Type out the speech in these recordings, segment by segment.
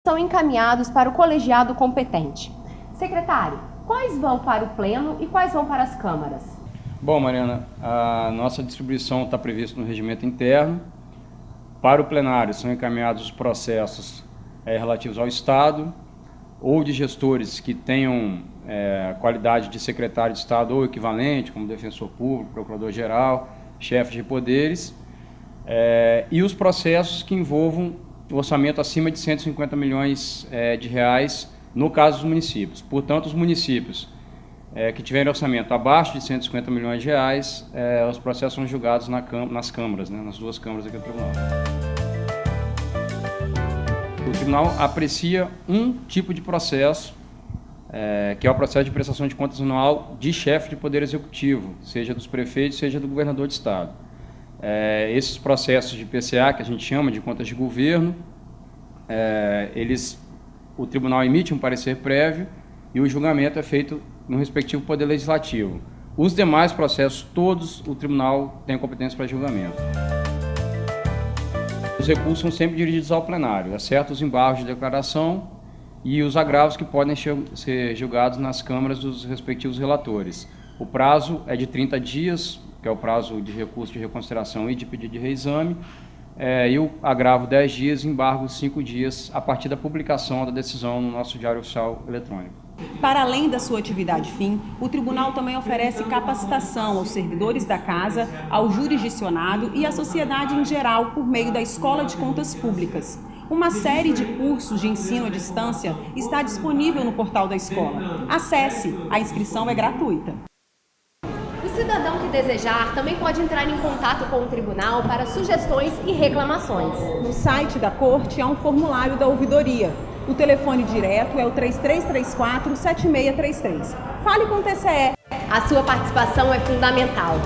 são encaminhados para o colegiado competente. Secretário, quais vão para o Pleno e quais vão para as câmaras? Bom, Mariana, a nossa distribuição está prevista no regimento interno. Para o plenário são encaminhados os processos relativos ao Estado ou de gestores que tenham qualidade de secretário de Estado ou equivalente, como defensor público, procurador-geral, chefe de poderes, e os processos que envolvam o orçamento acima de 150 milhões de reais no caso dos municípios. Portanto, os municípios que tiverem orçamento abaixo de 150 milhões de reais, os processos são julgados nas câmaras, nas duas câmaras aqui do Tribunal. O Tribunal aprecia um tipo de processo, que é o processo de prestação de contas anual de chefe de Poder Executivo, seja dos prefeitos, seja do governador de Estado. Esses processos de PCA, que a gente chama de contas de governo, o Tribunal emite um parecer prévio e o julgamento é feito no respectivo Poder Legislativo. Os demais processos, todos, o Tribunal tem competência para julgamento. Os recursos são sempre dirigidos ao plenário, exceto os embargos de declaração e os agravos que podem ser julgados nas câmaras dos respectivos relatores. O prazo é de 30 dias, que é o prazo de recurso de reconsideração e de pedido de reexame, e o agravo 10 dias, embargo 5 dias, a partir da publicação da decisão no nosso Diário Oficial Eletrônico. Para além da sua atividade fim, o Tribunal também oferece capacitação aos servidores da Casa, ao jurisdicionado e à sociedade em geral por meio da Escola de Contas Públicas. Uma série de cursos de ensino à distância está disponível no portal da escola. Acesse, a inscrição é gratuita. O cidadão que desejar também pode entrar em contato com o Tribunal para sugestões e reclamações. No site da Corte há um formulário da ouvidoria. O telefone direto é o 3334-7633. Fale com o TCE. A sua participação é fundamental.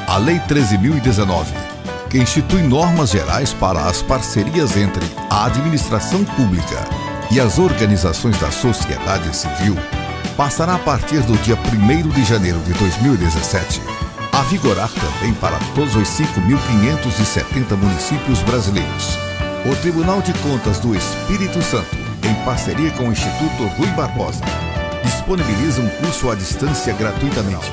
A Lei 13.019, que institui normas gerais para as parcerias entre a administração pública e as organizações da sociedade civil, passará a partir do dia 1º de janeiro de 2017 a vigorar também para todos os 5.570 municípios brasileiros. O Tribunal de Contas do Espírito Santo, em parceria com o Instituto Rui Barbosa, disponibiliza um curso à distância gratuitamente.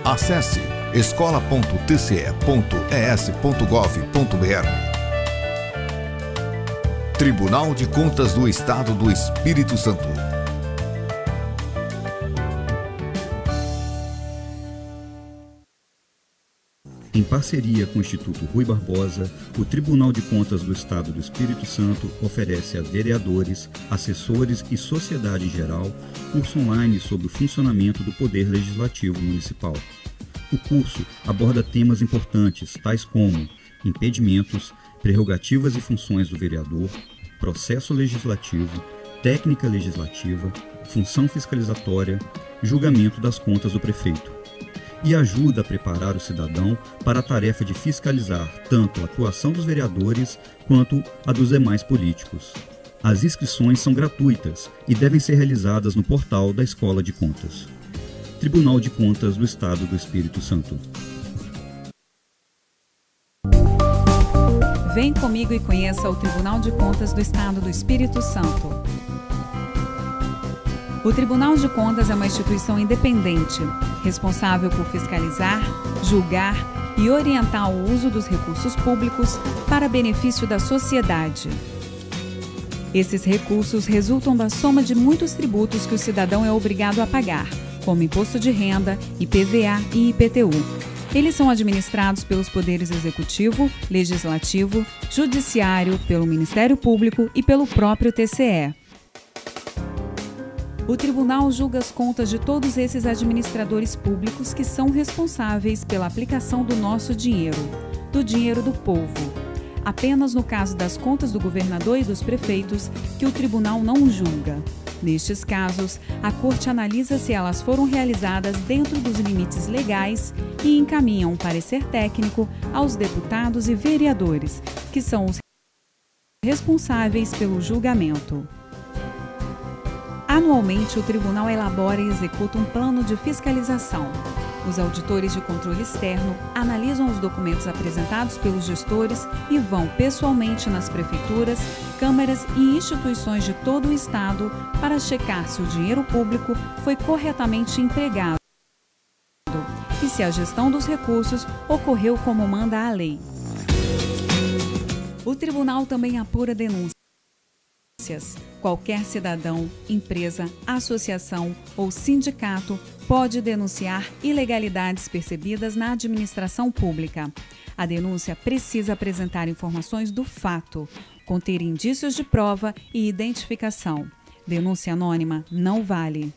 Acesse escola.tce.es.gov.br. Tribunal de Contas do Estado do Espírito Santo. Em parceria com o Instituto Rui Barbosa, o Tribunal de Contas do Estado do Espírito Santo oferece a vereadores, assessores e sociedade em geral curso online sobre o funcionamento do Poder Legislativo Municipal. O curso aborda temas importantes, tais como impedimentos, prerrogativas e funções do vereador, processo legislativo, técnica legislativa, função fiscalizatória, julgamento das contas do prefeito. E ajuda a preparar o cidadão para a tarefa de fiscalizar tanto a atuação dos vereadores quanto a dos demais políticos. As inscrições são gratuitas e devem ser realizadas no portal da Escola de Contas. Tribunal de Contas do Estado do Espírito Santo. Vem comigo e conheça o Tribunal de Contas do Estado do Espírito Santo. O Tribunal de Contas é uma instituição independente, responsável por fiscalizar, julgar e orientar o uso dos recursos públicos para benefício da sociedade. Esses recursos resultam da soma de muitos tributos que o cidadão é obrigado a pagar, como imposto de renda, IPVA e IPTU. Eles são administrados pelos poderes executivo, legislativo, judiciário, pelo Ministério Público e pelo próprio TCE. O tribunal julga as contas de todos esses administradores públicos que são responsáveis pela aplicação do nosso dinheiro, do dinheiro do povo. Apenas no caso das contas do governador e dos prefeitos que o tribunal não julga. Nestes casos, a Corte analisa se elas foram realizadas dentro dos limites legais e encaminha um parecer técnico aos deputados e vereadores, que são os responsáveis pelo julgamento. Anualmente, o tribunal elabora e executa um plano de fiscalização. Os auditores de controle externo analisam os documentos apresentados pelos gestores e vão pessoalmente nas prefeituras, câmaras e instituições de todo o Estado para checar se o dinheiro público foi corretamente empregado e se a gestão dos recursos ocorreu como manda a lei. O tribunal também apura denúncias. Qualquer cidadão, empresa, associação ou sindicato pode denunciar ilegalidades percebidas na administração pública. A denúncia precisa apresentar informações do fato, conter indícios de prova e identificação. Denúncia anônima não vale.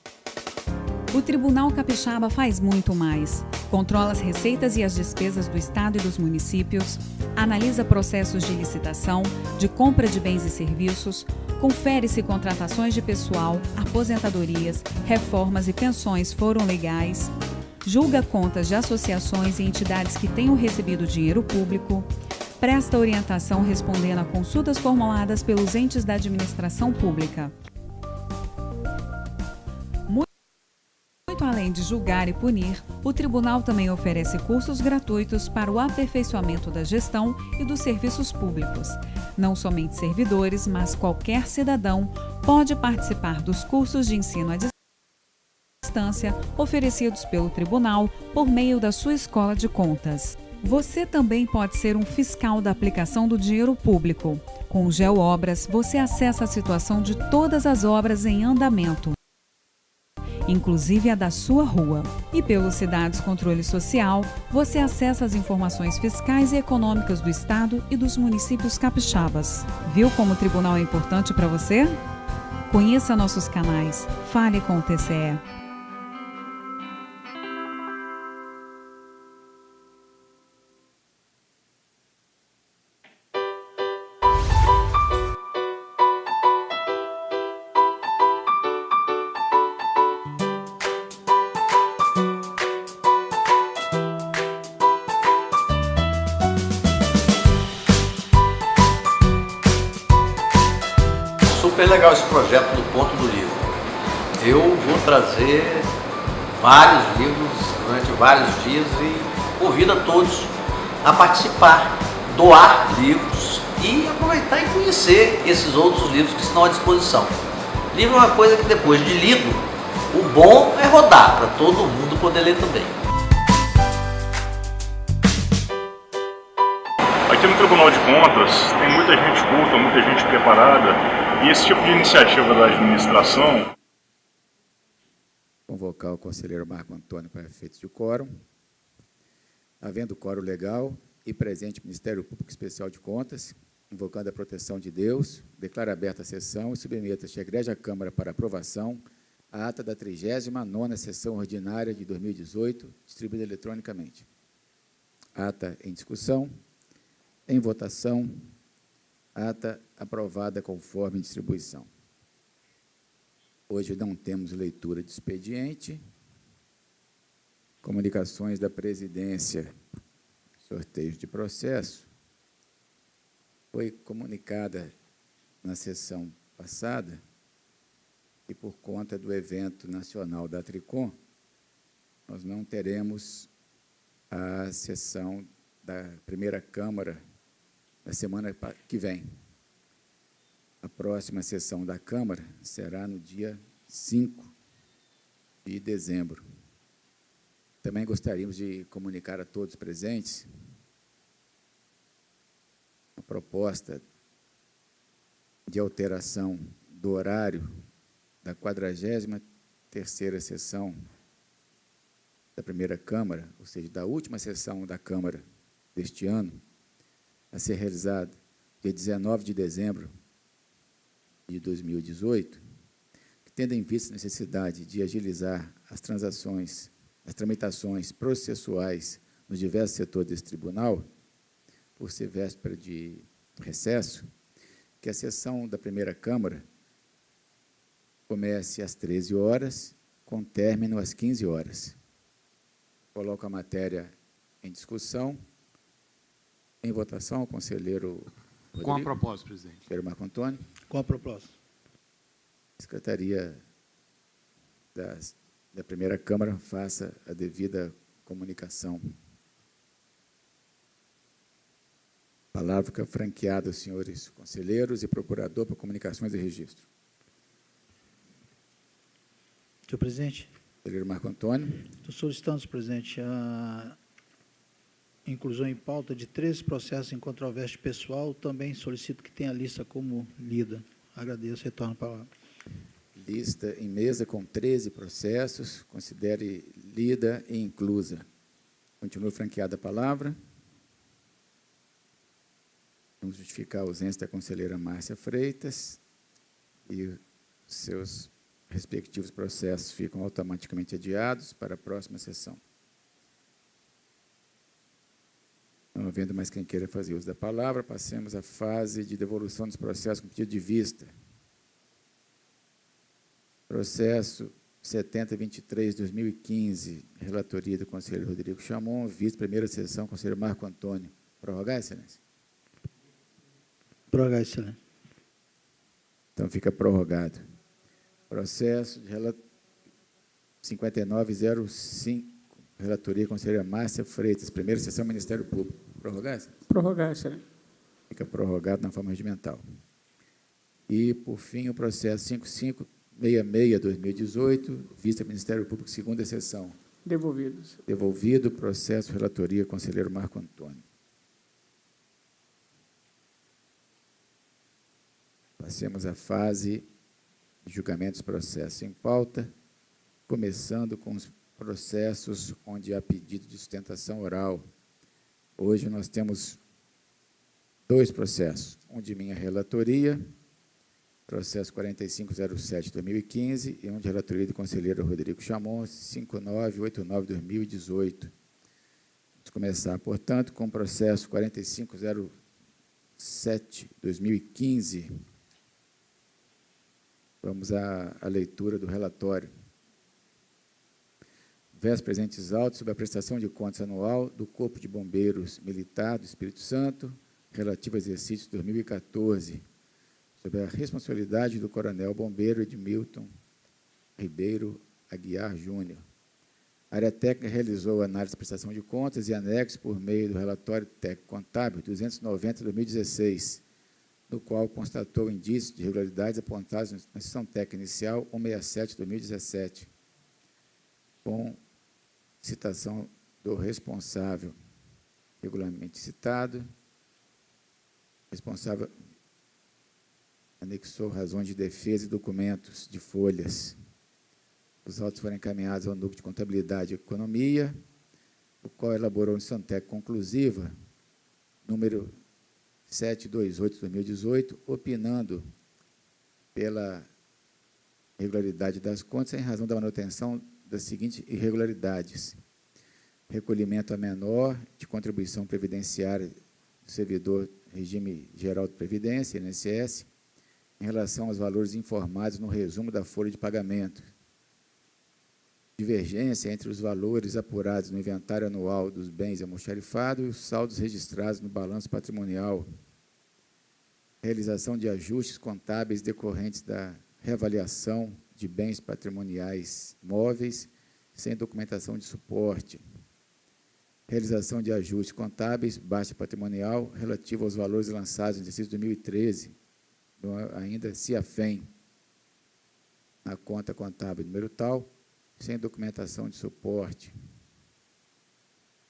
O Tribunal Capixaba faz muito mais. Controla as receitas e as despesas do Estado e dos municípios, analisa processos de licitação, de compra de bens e serviços, confere se contratações de pessoal, aposentadorias, reformas e pensões foram legais, julga contas de associações e entidades que tenham recebido dinheiro público, presta orientação respondendo a consultas formuladas pelos entes da administração pública. Muito além de julgar e punir, o tribunal também oferece cursos gratuitos para o aperfeiçoamento da gestão e dos serviços públicos. Não somente servidores, mas qualquer cidadão pode participar dos cursos de ensino à distância oferecidos pelo tribunal por meio da sua escola de contas. Você também pode ser um fiscal da aplicação do dinheiro público. Com o GeoObras, você acessa a situação de todas as obras em andamento, inclusive a da sua rua. E pelo Cidades Controle Social, você acessa as informações fiscais e econômicas do Estado e dos municípios capixabas. Viu como o tribunal é importante para você? Conheça nossos canais. Fale com o TCE. Super legal esse projeto do Ponto do Livro. Eu vou trazer vários livros durante vários dias e convido a todos a participar, doar livros e aproveitar e conhecer esses outros livros que estão à disposição. Livro é uma coisa que depois de lido, o bom é rodar para todo mundo poder ler também. Aqui no Tribunal de Contas tem muita gente culta, muita gente preparada, e esse tipo de iniciativa da administração... Convocar o conselheiro Marco Antônio para efeitos de quórum. Havendo quórum legal e presente o Ministério Público Especial de Contas, invocando a proteção de Deus, declaro aberta a sessão e submeto-se à Egrégia Câmara para aprovação a ata da 39ª sessão ordinária de 2018, distribuída eletronicamente. Ata em discussão. Em votação, ata aprovada conforme distribuição. Hoje não temos leitura de expediente, comunicações da presidência, sorteio de processo. Foi comunicada na sessão passada e por conta do evento nacional da Tricom, nós não teremos a sessão da primeira Câmara na semana que vem. A próxima sessão da Câmara será no dia 5 de dezembro. Também gostaríamos de comunicar a todos presentes a proposta de alteração do horário da 43ª sessão da primeira Câmara, ou seja, da última sessão da Câmara deste ano, a ser realizada dia 19 de dezembro de 2018, que, tendo em vista a necessidade de agilizar as tramitações processuais nos diversos setores desse tribunal, por ser véspera de recesso, que a sessão da primeira Câmara comece às 13 horas, com término às 15 horas. Coloco a matéria em discussão. Em votação, o conselheiro Rodrigo. Com a proposta, presidente. Conselheiro Marco Antônio. Com a proposta. Secretaria da primeira Câmara faça a devida comunicação. Palavra fica franqueada aos senhores conselheiros e procurador para comunicações e registro. Senhor presidente. Conselheiro Marco Antônio. Estou solicitando, senhor presidente, a inclusão em pauta de 13 processos em controvérsia pessoal. Também solicito que tenha a lista como lida. Agradeço, retorno a palavra. Lista em mesa com 13 processos, considere lida e inclusa. Continua franqueada a palavra. Vamos justificar a ausência da conselheira Márcia Freitas e seus respectivos processos ficam automaticamente adiados para a próxima sessão. Não havendo mais quem queira fazer uso da palavra, passemos à fase de devolução dos processos com pedido de vista. Processo 7023-2015, relatoria do conselheiro Rodrigo Chamon, vice primeira sessão, conselheiro Marco Antônio. Prorrogar, excelência? Prorrogar, excelência. Então, fica prorrogado. Processo de 5905, relatoria conselheira Márcia Freitas, primeira sessão, Ministério Público. Prorrogar, excelência? Prorrogar, excelência. Fica prorrogado na forma regimental. E, por fim, o processo 5566-2018, vista Ministério Público, segunda sessão. Devolvidos. Devolvido, processo, relatoria, conselheiro Marco Antônio. Passemos à fase de julgamentos dos processos em pauta, começando com os processos onde há pedido de sustentação oral. Hoje nós temos 2 processos, um de minha relatoria, processo 4507-2015, e um de relatoria do conselheiro Rodrigo Chamon, 5989-2018. Vamos começar, portanto, com o processo 4507-2015. Vamos à leitura do relatório. Versos presentes autos sobre a prestação de contas anual do Corpo de Bombeiros Militar do Espírito Santo, relativo ao exercício 2014, sobre a responsabilidade do coronel bombeiro Edmilton Ribeiro Aguiar Júnior. A área técnica realizou análise de prestação de contas e anexo por meio do relatório técnico contábil 290/2016, no qual constatou indícios de irregularidades apontados na sessão técnica inicial 167/2017, com citação do responsável regularmente citado. Responsável anexou razões de defesa e documentos de folhas. Os autos foram encaminhados ao Núcleo de Contabilidade e Economia, o qual elaborou lição técnica conclusiva, número 728/2018, opinando pela irregularidade das contas em razão da manutenção das seguintes irregularidades: recolhimento a menor de contribuição previdenciária do servidor Regime Geral de Previdência, INSS, em relação aos valores informados no resumo da folha de pagamento. Divergência entre os valores apurados no inventário anual dos bens almoxarifados e os saldos registrados no balanço patrimonial. Realização de ajustes contábeis decorrentes da reavaliação de bens patrimoniais móveis sem documentação de suporte. Realização de ajustes contábeis, baixa patrimonial, relativo aos valores lançados no exercício 2013, ainda CIAFEM, na conta contábil número tal, sem documentação de suporte.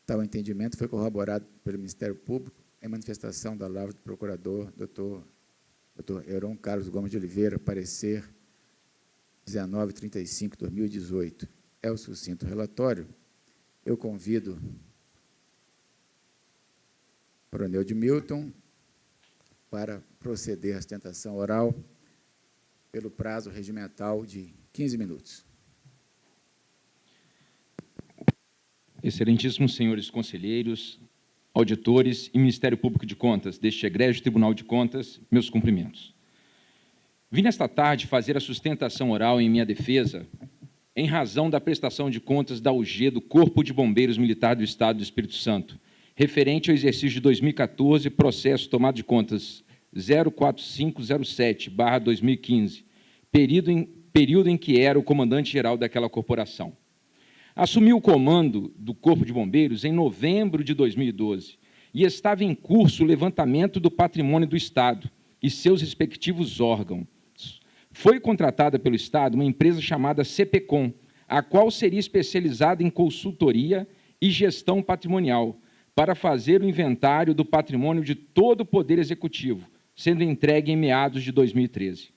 Tal entendimento foi corroborado pelo Ministério Público em manifestação da lavra do procurador, Dr. Heron Carlos Gomes de Oliveira, parecer 1935/2018. É o sucinto relatório Eu convido o coronel de Milton para proceder à sustentação oral pelo prazo regimental de 15 minutos. Excelentíssimos senhores conselheiros, auditores e Ministério Público de Contas deste egrégio Tribunal de Contas, meus cumprimentos. Vim nesta tarde fazer a sustentação oral em minha defesa em razão da prestação de contas da UG do Corpo de Bombeiros Militar do Estado do Espírito Santo, referente ao exercício de 2014, processo tomado de contas 04507/2015, período em que era o comandante-geral daquela corporação. Assumiu o comando do Corpo de Bombeiros em novembro de 2012 e estava em curso o levantamento do patrimônio do Estado e seus respectivos órgãos. Foi contratada pelo Estado uma empresa chamada CPCom, a qual seria especializada em consultoria e gestão patrimonial, para fazer o inventário do patrimônio de todo o Poder Executivo, sendo entregue em meados de 2013.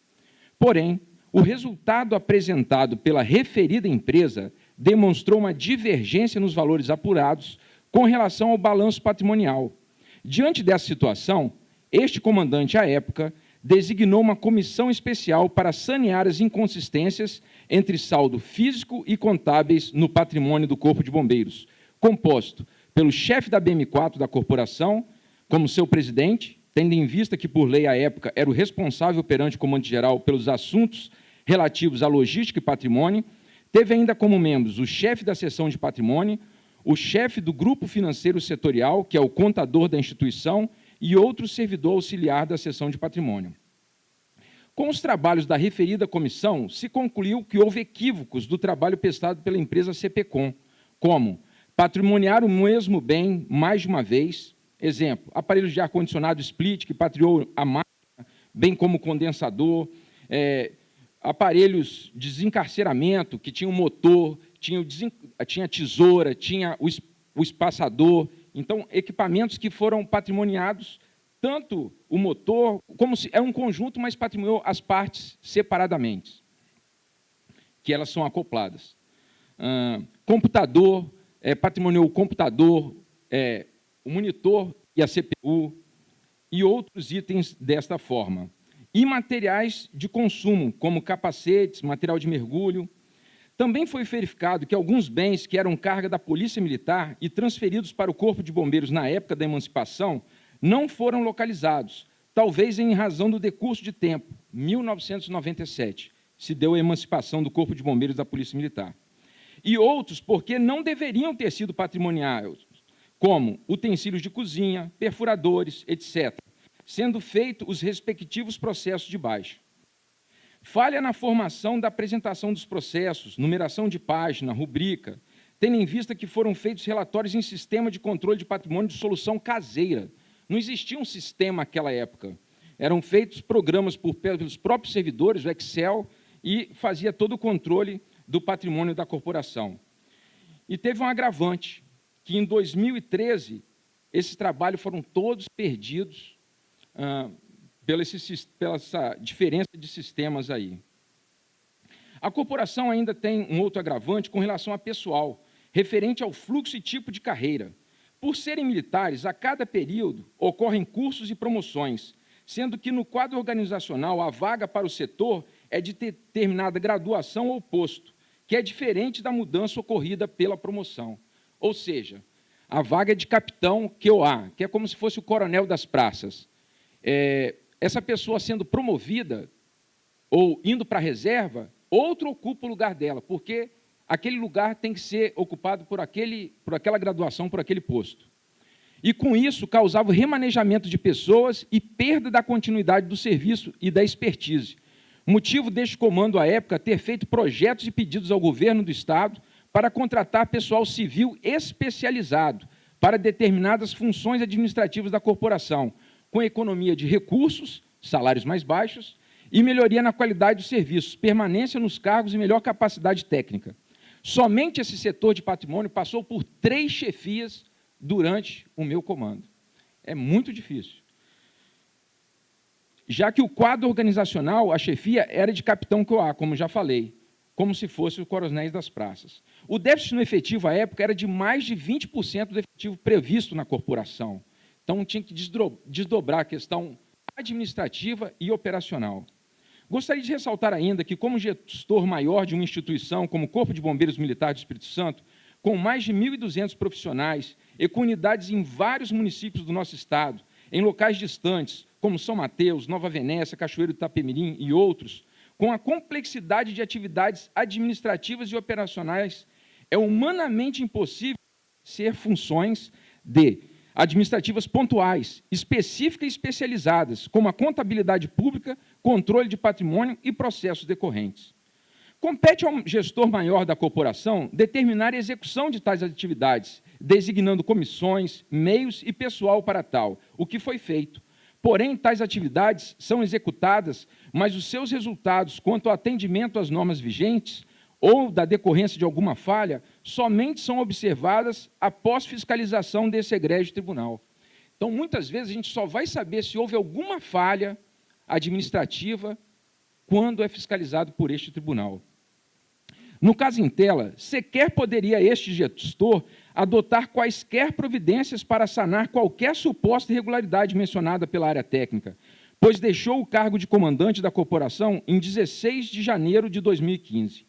Porém, o resultado apresentado pela referida empresa demonstrou uma divergência nos valores apurados com relação ao balanço patrimonial. Diante dessa situação, este comandante, à época, designou uma comissão especial para sanear as inconsistências entre saldo físico e contábeis no patrimônio do Corpo de Bombeiros, composto pelo chefe da BM4 da corporação, como seu presidente, tendo em vista que, por lei, à época, era o responsável perante o comandante-geral pelos assuntos relativos à logística e patrimônio. Teve ainda como membros o chefe da seção de patrimônio, o chefe do grupo financeiro setorial, que é o contador da instituição, e outro servidor auxiliar da seção de patrimônio. Com os trabalhos da referida comissão, se concluiu que houve equívocos do trabalho prestado pela empresa CPCom, como patrimoniar o mesmo bem mais de uma vez, exemplo, aparelhos de ar-condicionado split, que patriou a máquina, bem como condensador, aparelhos de desencarceramento, que tinham motor, tinha tesoura, tinha o espaçador. Então, equipamentos que foram patrimoniados, tanto o motor, como se é um conjunto, mas patrimoniou as partes separadamente, que elas são acopladas. Computador, patrimoniou o computador, o monitor e a CPU, e outros itens desta forma. E materiais de consumo, como capacetes, material de mergulho. Também foi verificado que alguns bens que eram carga da Polícia Militar e transferidos para o Corpo de Bombeiros na época da emancipação não foram localizados, talvez em razão do decurso de tempo, 1997, se deu a emancipação do Corpo de Bombeiros da Polícia Militar. E outros porque não deveriam ter sido patrimoniados, como utensílios de cozinha, perfuradores, etc., sendo feitos os respectivos processos de baixa. Falha na formação da apresentação dos processos, numeração de página, rubrica, tendo em vista que foram feitos relatórios em sistema de controle de patrimônio de solução caseira. Não existia um sistema naquela época. Eram feitos programas pelos próprios servidores, o Excel, e fazia todo o controle do patrimônio da corporação. E teve um agravante, que em 2013, esses trabalhos foram todos perdidos pela essa diferença de sistemas aí. A corporação ainda tem um outro agravante com relação a pessoal, referente ao fluxo e tipo de carreira. Por serem militares, a cada período ocorrem cursos e promoções, sendo que no quadro organizacional a vaga para o setor é de determinada graduação ou posto, que é diferente da mudança ocorrida pela promoção. Ou seja, a vaga é de capitão QOA, que é como se fosse o coronel das praças. Essa pessoa sendo promovida ou indo para a reserva, outro ocupa o lugar dela, porque aquele lugar tem que ser ocupado por aquela graduação, por aquele posto. E, com isso, causava o remanejamento de pessoas e perda da continuidade do serviço e da expertise. Motivo deste comando, à época, ter feito projetos e pedidos ao governo do Estado para contratar pessoal civil especializado para determinadas funções administrativas da corporação, com economia de recursos, salários mais baixos, e melhoria na qualidade dos serviços, permanência nos cargos e melhor capacidade técnica. Somente esse setor de patrimônio passou por 3 chefias durante o meu comando. É muito difícil. Já que o quadro organizacional, a chefia, era de capitão QOA, como já falei. como se fossem os coronéis das praças. O déficit no efetivo, à época, era de mais de 20% do efetivo previsto na corporação. Então, tinha que desdobrar a questão administrativa e operacional. Gostaria de ressaltar ainda que, como gestor maior de uma instituição como o Corpo de Bombeiros Militar do Espírito Santo, com mais de 1.200 profissionais e com unidades em vários municípios do nosso estado, em locais distantes, como São Mateus, Nova Venécia, Cachoeiro do Itapemirim e outros, com a complexidade de atividades administrativas e operacionais, é humanamente impossível ser funções administrativas pontuais, específicas e especializadas, como a contabilidade pública, controle de patrimônio e processos decorrentes. Compete ao gestor maior da corporação determinar a execução de tais atividades, designando comissões, meios e pessoal para tal, o que foi feito. Porém, tais atividades são executadas, mas os seus resultados quanto ao atendimento às normas vigentes ou da decorrência de alguma falha, somente são observadas após fiscalização desse egrégio tribunal. Então, muitas vezes, a gente só vai saber se houve alguma falha administrativa quando é fiscalizado por este tribunal. No caso em tela, sequer poderia este gestor adotar quaisquer providências para sanar qualquer suposta irregularidade mencionada pela área técnica, pois deixou o cargo de comandante da corporação em 16 de janeiro de 2015.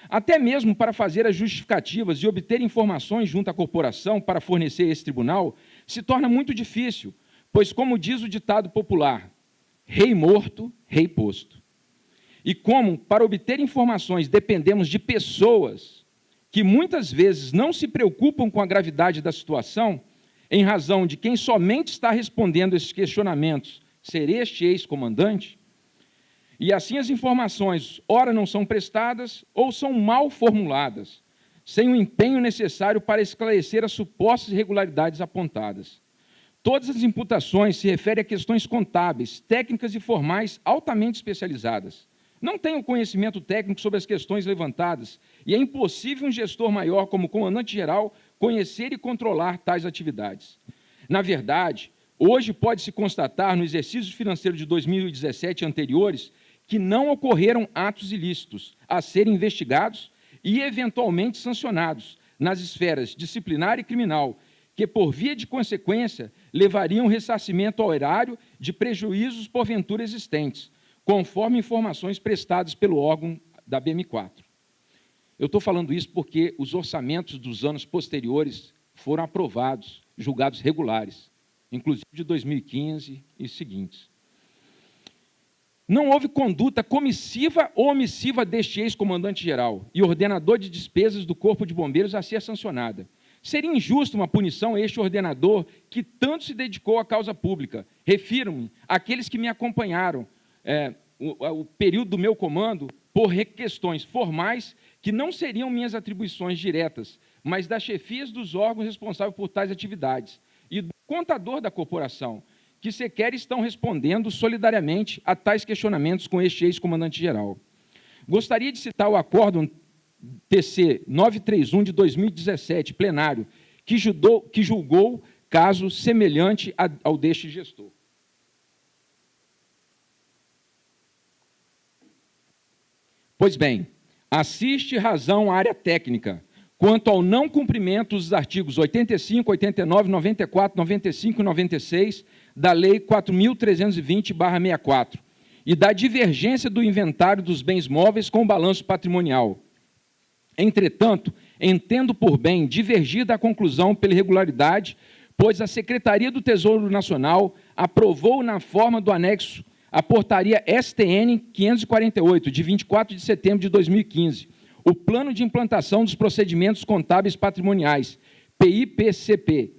Até mesmo para fazer as justificativas e obter informações junto à corporação para fornecer a esse tribunal, se torna muito difícil, pois, como diz o ditado popular, rei morto, rei posto. E como, para obter informações, dependemos de pessoas que muitas vezes não se preocupam com a gravidade da situação, em razão de quem somente está respondendo esses questionamentos ser este ex-comandante, e assim as informações, ora não são prestadas, ou são mal formuladas, sem o empenho necessário para esclarecer as supostas irregularidades apontadas. Todas as imputações se referem a questões contábeis, técnicas e formais altamente especializadas. Não tem o conhecimento técnico sobre as questões levantadas, e é impossível um gestor maior, como comandante-geral, conhecer e controlar tais atividades. Na verdade, hoje pode-se constatar, no exercício financeiro de 2017 e anteriores, que não ocorreram atos ilícitos a serem investigados e, eventualmente, sancionados nas esferas disciplinar e criminal, que, por via de consequência, levariam ressarcimento ao erário de prejuízos porventura existentes, conforme informações prestadas pelo órgão da BM4. Eu estou falando isso porque os orçamentos dos anos posteriores foram aprovados, julgados regulares, inclusive de 2015 e seguintes. Não houve conduta comissiva ou omissiva deste ex-comandante-geral e ordenador de despesas do Corpo de Bombeiros a ser sancionada. Seria injusta uma punição a este ordenador que tanto se dedicou à causa pública. Refiro-me àqueles que me acompanharam o período do meu comando por questões formais que não seriam minhas atribuições diretas, mas das chefias dos órgãos responsáveis por tais atividades e do contador da corporação, que sequer estão respondendo solidariamente a tais questionamentos com este ex-comandante-geral. Gostaria de citar o acórdão TC 931 de 2017, plenário, que julgou caso semelhante ao deste gestor. Pois bem, assiste razão à área técnica quanto ao não cumprimento dos artigos 85, 89, 94, 95 e 96 da Lei 4.320/64 e da divergência do inventário dos bens móveis com o balanço patrimonial. Entretanto, entendo por bem divergir da conclusão pela irregularidade, pois a Secretaria do Tesouro Nacional aprovou na forma do anexo a portaria STN 548, de 24 de setembro de 2015, o Plano de Implantação dos Procedimentos Contábeis Patrimoniais, PIPCP,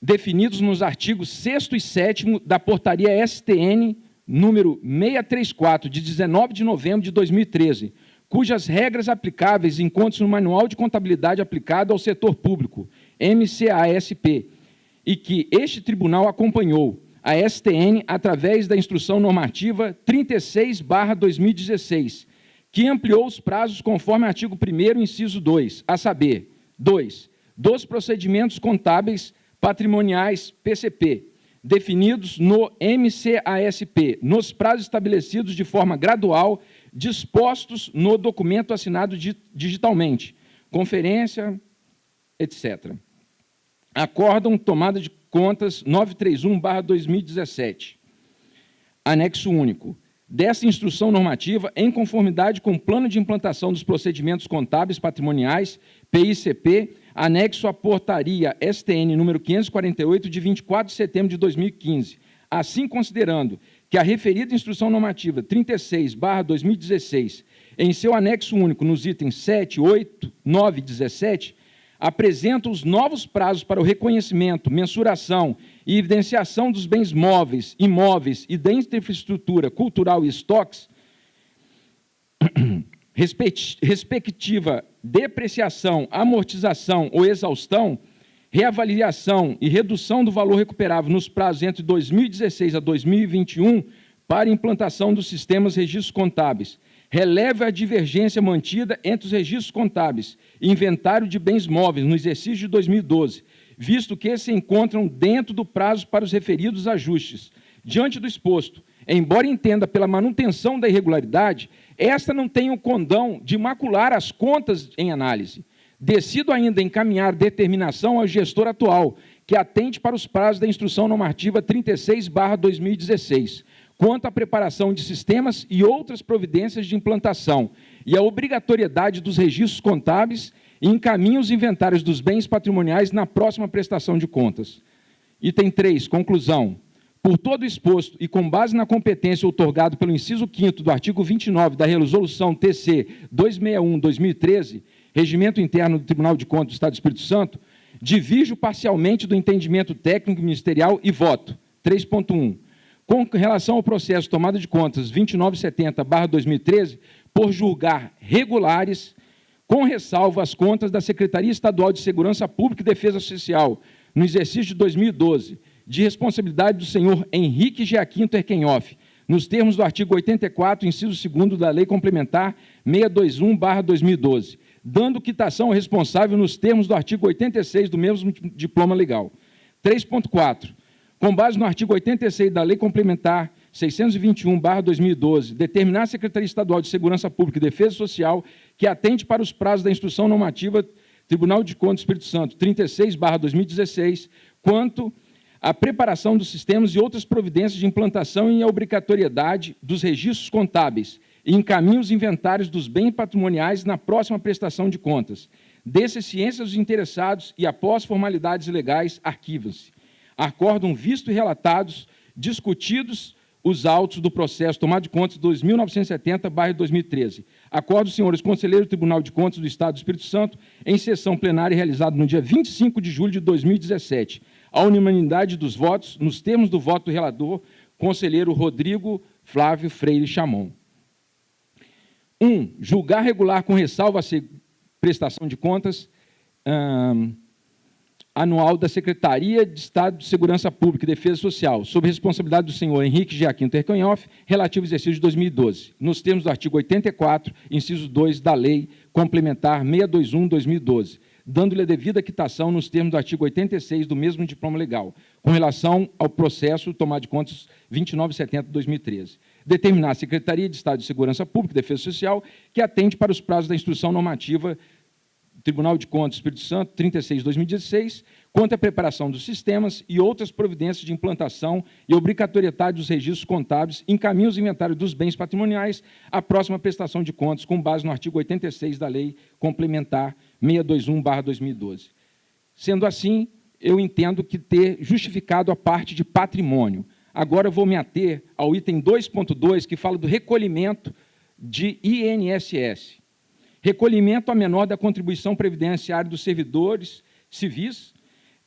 definidos nos artigos 6º e 7º da portaria STN número 634, de 19 de novembro de 2013, cujas regras aplicáveis encontram-se no Manual de Contabilidade aplicado ao Setor Público, MCASP, e que este tribunal acompanhou, a STN, através da Instrução Normativa 36/2016, que ampliou os prazos conforme artigo 1º, inciso 2, a saber, 2. Dos procedimentos contábeis patrimoniais PCP, definidos no MCASP, nos prazos estabelecidos de forma gradual, dispostos no documento assinado digitalmente, conferência, etc. Acórdão tomada de contas 931/2017, anexo único, dessa instrução normativa em conformidade com o Plano de Implantação dos Procedimentos Contábeis Patrimoniais, PICP, anexo à Portaria STN número 548, de 24 de setembro de 2015, assim considerando que a referida instrução normativa 36/2016, em seu anexo único nos itens 7, 8, 9 e 17, apresenta os novos prazos para o reconhecimento, mensuração e evidenciação dos bens móveis, imóveis e da infraestrutura cultural e estoques, respectiva depreciação, amortização ou exaustão, reavaliação e redução do valor recuperável nos prazos entre 2016 a 2021 para implantação dos sistemas registros contábeis. Releva a divergência mantida entre os registros contábeis e inventário de bens móveis no exercício de 2012, visto que se encontram dentro do prazo para os referidos ajustes. Diante do exposto, embora entenda pela manutenção da irregularidade, esta não tem o condão de macular as contas em análise. Decido ainda encaminhar determinação ao gestor atual, que atente para os prazos da instrução normativa 36/2016, quanto à preparação de sistemas e outras providências de implantação, e a obrigatoriedade dos registros contábeis e encaminhe os inventários dos bens patrimoniais na próxima prestação de contas. Item 3, conclusão. Por todo exposto e com base na competência outorgada pelo inciso 5º do artigo 29 da Resolução TC 261/2013, Regimento Interno do Tribunal de Contas do Estado do Espírito Santo, divirjo parcialmente do entendimento técnico ministerial e voto. 3.1. Com relação ao processo tomada de contas 2970/2013, por julgar regulares, com ressalva as contas da Secretaria Estadual de Segurança Pública e Defesa Social, no exercício de 2012, de responsabilidade do senhor Henrique Giaquinto Erkenhoff, nos termos do artigo 84, inciso 2º da Lei Complementar 621/2012, dando quitação ao responsável nos termos do artigo 86 do mesmo diploma legal. 3.4. Com base no artigo 86 da Lei Complementar 621/2012, determinar a Secretaria Estadual de Segurança Pública e Defesa Social que atente para os prazos da instrução normativa Tribunal de Contas do Espírito Santo 36/2016, quanto à preparação dos sistemas e outras providências de implantação e a obrigatoriedade dos registros contábeis e encaminhe os inventários dos bens patrimoniais na próxima prestação de contas. Desse ciência aos interessados e, após formalidades legais, arquivam-se. Acórdão visto e relatados, discutidos os autos do processo tomado de contas 2970/2013. Acordo os senhores conselheiros do Tribunal de Contas do Estado do Espírito Santo, em sessão plenária realizada no dia 25 de julho de 2017. A unanimidade dos votos, nos termos do voto do relator, conselheiro Rodrigo Flávio Freire Chamon. 1. Julgar regular com ressalva a prestação de contas anual da Secretaria de Estado de Segurança Pública e Defesa Social, sob responsabilidade do senhor Henrique Giaquinto Erkenhoff, relativo ao exercício de 2012, nos termos do artigo 84, inciso 2 da Lei Complementar 621/2012, dando-lhe a devida quitação nos termos do artigo 86 do mesmo diploma legal, com relação ao processo tomado de contas 2970/2013. Determinar a Secretaria de Estado de Segurança Pública e Defesa Social que atente para os prazos da instrução normativa Tribunal de Contas do Espírito Santo, 36/2016, quanto à preparação dos sistemas e outras providências de implantação e obrigatoriedade dos registros contábeis, encaminhe os inventários dos bens patrimoniais à próxima prestação de contas, com base no artigo 86 da Lei Complementar 621/2012. Sendo assim, eu entendo que ter justificado a parte de patrimônio. Agora eu vou me ater ao item 2.2, que fala do recolhimento de INSS. Recolhimento a menor da contribuição previdenciária dos servidores civis,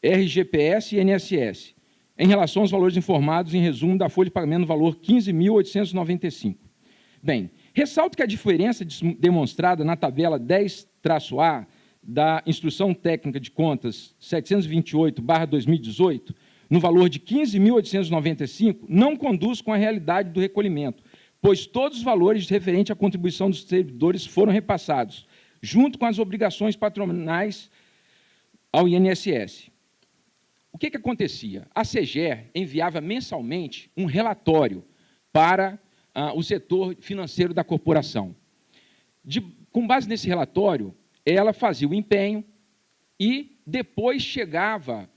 RGPS e INSS, em relação aos valores informados em resumo da folha de pagamento no valor 15.895. Bem, ressalto que a diferença demonstrada na tabela 10-A da Instrução Técnica de Contas 728/2018, no valor de 15.895, não conduz com a realidade do recolhimento, pois todos os valores referentes à contribuição dos servidores foram repassados, junto com as obrigações patronais ao INSS. O que acontecia? A SEGER enviava mensalmente um relatório para o setor financeiro da corporação. Com base nesse relatório, ela fazia o empenho e depois chegava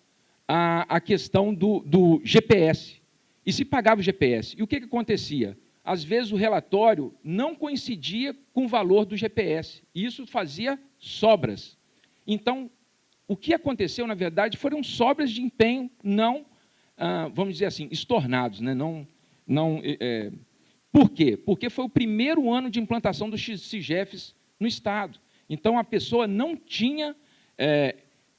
a questão do GPS. E se pagava o GPS. E o que acontecia? Às vezes o relatório não coincidia com o valor do GPS. E isso fazia sobras. Então, o que aconteceu, na verdade, foram sobras de empenho não, vamos dizer assim, estornados. Né? Por quê? Porque foi o primeiro ano de implantação dos CIGEFs no Estado. Então, a pessoa não tinha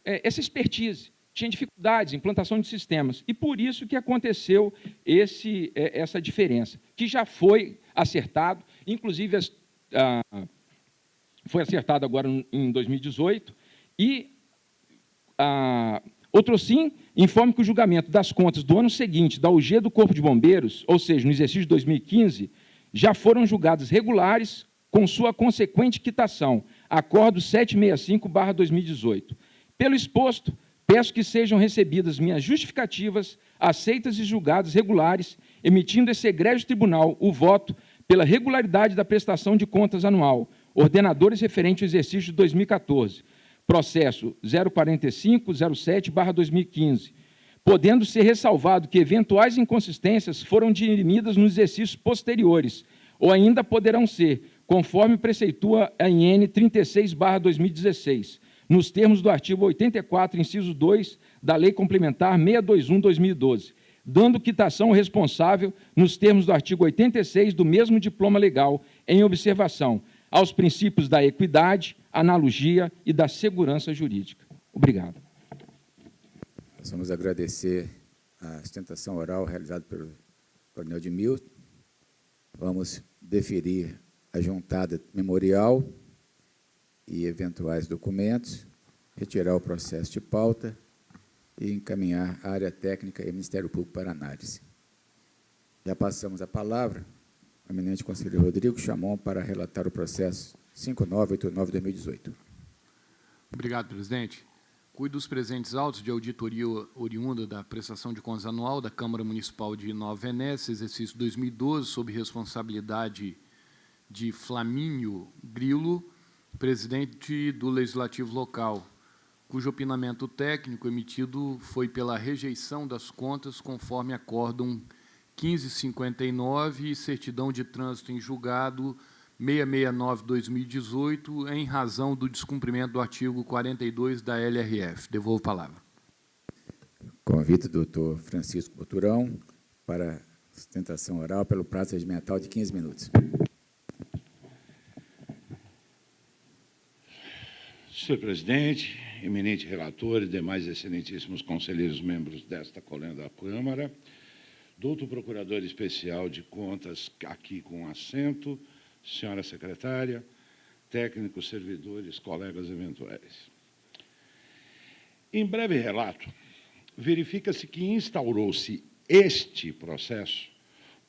essa expertise, tinha dificuldades em implantação de sistemas. E por isso que aconteceu essa diferença, que já foi acertado, inclusive foi acertado agora em 2018, e outro sim, informe que o julgamento das contas do ano seguinte da UG do Corpo de Bombeiros, ou seja, no exercício de 2015, já foram julgadas regulares com sua consequente quitação, acordo 765/2018. Pelo exposto, peço que sejam recebidas minhas justificativas, aceitas e julgadas regulares, emitindo esse egrégio tribunal o voto pela regularidade da prestação de contas anual, ordenadores referente ao exercício de 2014, processo 04507/2015, podendo ser ressalvado que eventuais inconsistências foram dirimidas nos exercícios posteriores, ou ainda poderão ser, conforme preceitua a IN 36/2016, nos termos do artigo 84, inciso 2, da Lei Complementar 621/2012, dando quitação ao responsável nos termos do artigo 86 do mesmo diploma legal, em observação aos princípios da equidade, analogia e da segurança jurídica. Obrigado. Nós vamos agradecer a sustentação oral realizada pelo Coronel de Milton. Vamos deferir a juntada memorial e eventuais documentos, retirar o processo de pauta e encaminhar à área técnica e Ministério Público para análise. Já passamos a palavra ao eminente conselheiro Rodrigo Chamon para relatar o processo 5989/2018. Obrigado, presidente. Cuido dos presentes autos de auditoria oriunda da prestação de contas anual da Câmara Municipal de Nova Venécia, exercício 2012, sob responsabilidade de Flamínio Grilo, presidente do Legislativo Local, cujo opinamento técnico emitido foi pela rejeição das contas conforme acórdão 1559 e certidão de trânsito em julgado 669/2018, em razão do descumprimento do artigo 42 da LRF. Devolvo a palavra. Convido o doutor Francisco Boturão para sustentação oral pelo prazo regimental de 15 minutos. Senhor presidente, eminente relator e demais excelentíssimos conselheiros membros desta colenda da Câmara, doutor procurador especial de contas aqui com assento, senhora secretária, técnicos, servidores, colegas eventuais. Em breve relato, verifica-se que instaurou-se este processo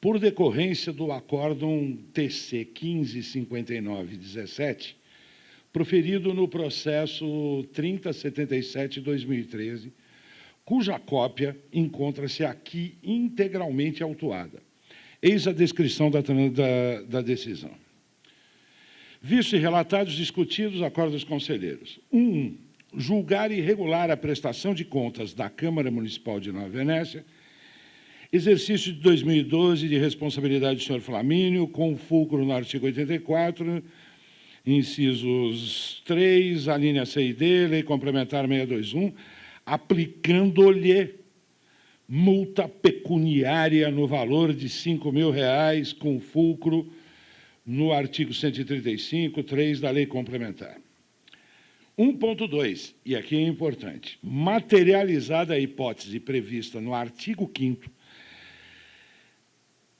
por decorrência do acórdão TC 1559/17, proferido no processo 3077/2013, cuja cópia encontra-se aqui integralmente autuada. Eis a descrição da decisão. Visto e relatados discutidos, acordo dos conselheiros. 1. Julgar e regular a prestação de contas da Câmara Municipal de Nova Venécia, exercício de 2012 de responsabilidade do senhor Flamínio, com fulcro no artigo 84, incisos 3, a linha C e D, Lei Complementar 621, aplicando-lhe multa pecuniária no valor de R$ 5.000, com fulcro no artigo 135, 3 da Lei Complementar. 1.2, e aqui é importante, materializada a hipótese prevista no artigo 5º,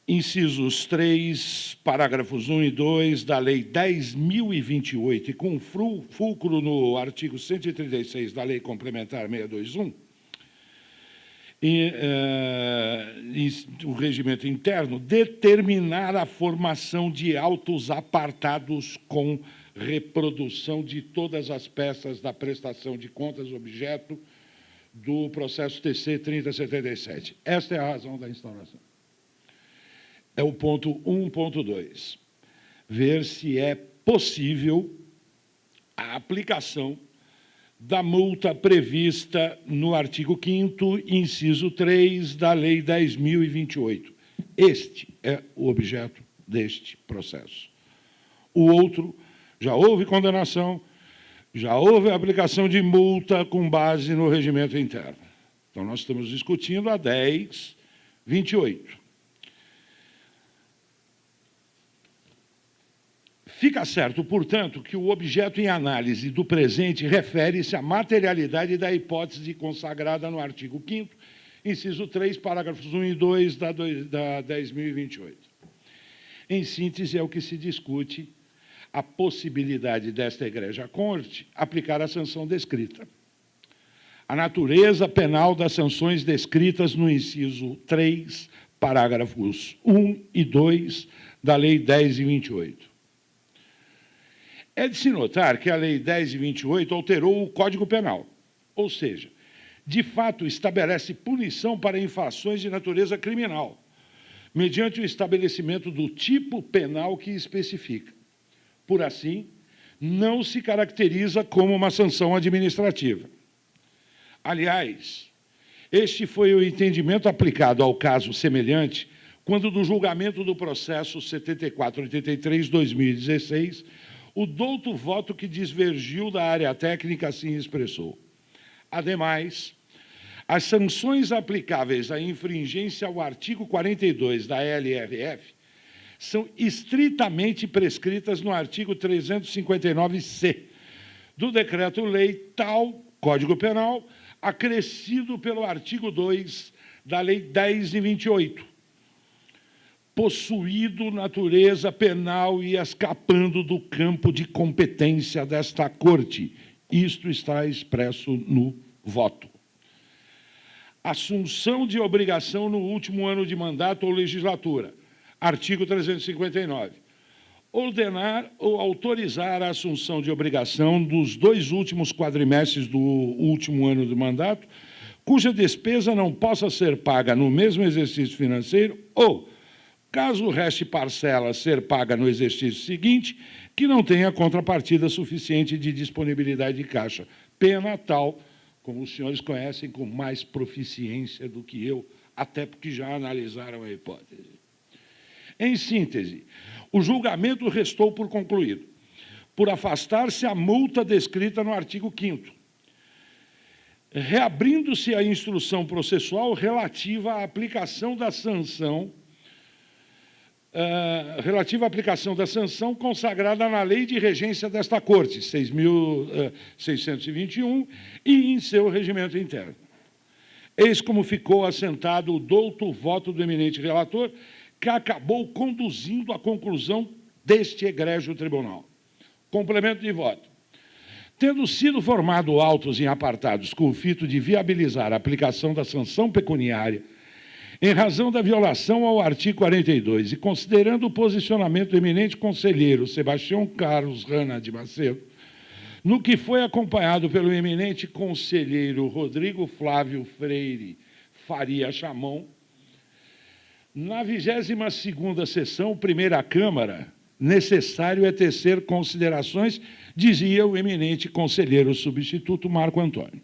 incisos 3, parágrafos 1 e 2 da Lei 10.028 e com fulcro no artigo 136 da Lei Complementar 621, o regimento interno, determinar a formação de autos apartados com reprodução de todas as peças da prestação de contas objeto do processo TC 3077. Esta é a razão da instauração. é o ponto 1.2. Ver se é possível a aplicação da multa prevista no artigo 5º, inciso 3 da Lei 10.028. Este é o objeto deste processo. O outro, já houve condenação, já houve aplicação de multa com base no regimento interno. Então, nós estamos discutindo a 10.28. Fica certo, portanto, que o objeto em análise do presente refere-se à materialidade da hipótese consagrada no artigo 5º, inciso 3, parágrafos 1 e 2 da 10.028. Em síntese, é o que se discute a possibilidade desta Egrégia Corte aplicar a sanção descrita. A natureza penal das sanções descritas no inciso 3, parágrafos 1 e 2 da Lei 10.028. É de se notar que a Lei 10.028 alterou o Código Penal, ou seja, de fato estabelece punição para infrações de natureza criminal, mediante o estabelecimento do tipo penal que especifica. Por assim, não se caracteriza como uma sanção administrativa. Aliás, este foi o entendimento aplicado ao caso semelhante quando, do julgamento do processo 7483/2016, o douto voto que divergiu da área técnica assim expressou. Ademais, as sanções aplicáveis à infringência ao artigo 42 da LRF são estritamente prescritas no artigo 359-C do Decreto-Lei tal Código Penal, acrescido pelo artigo 2 da Lei 10.028, possuído natureza penal e escapando do campo de competência desta Corte. Isto está expresso no voto. Assunção de obrigação no último ano de mandato ou legislatura. Artigo 359. Ordenar ou autorizar a assunção de obrigação dos 2 últimos quadrimestres do último ano de mandato, cuja despesa não possa ser paga no mesmo exercício financeiro ou, caso reste parcela ser paga no exercício seguinte, que não tenha contrapartida suficiente de disponibilidade de caixa. Pena tal, como os senhores conhecem com mais proficiência do que eu, até porque já analisaram a hipótese. Em síntese, o julgamento restou por concluído, por afastar-se a multa descrita no artigo 5º, reabrindo-se a instrução processual relativa à aplicação da sanção consagrada na Lei de Regência desta Corte, 6.621, e em seu regimento interno. Eis como ficou assentado o douto voto do eminente relator, que acabou conduzindo à conclusão deste egrégio tribunal. Complemento de voto. Tendo sido formado autos em apartados com o fito de viabilizar a aplicação da sanção pecuniária em razão da violação ao artigo 42 e considerando o posicionamento do eminente conselheiro Sebastião Carlos Rana de Macedo, no que foi acompanhado pelo eminente conselheiro Rodrigo Flávio Freire Faria Chamon, na 22ª sessão, primeira Câmara, necessário é tecer considerações, dizia o eminente conselheiro substituto Marco Antônio.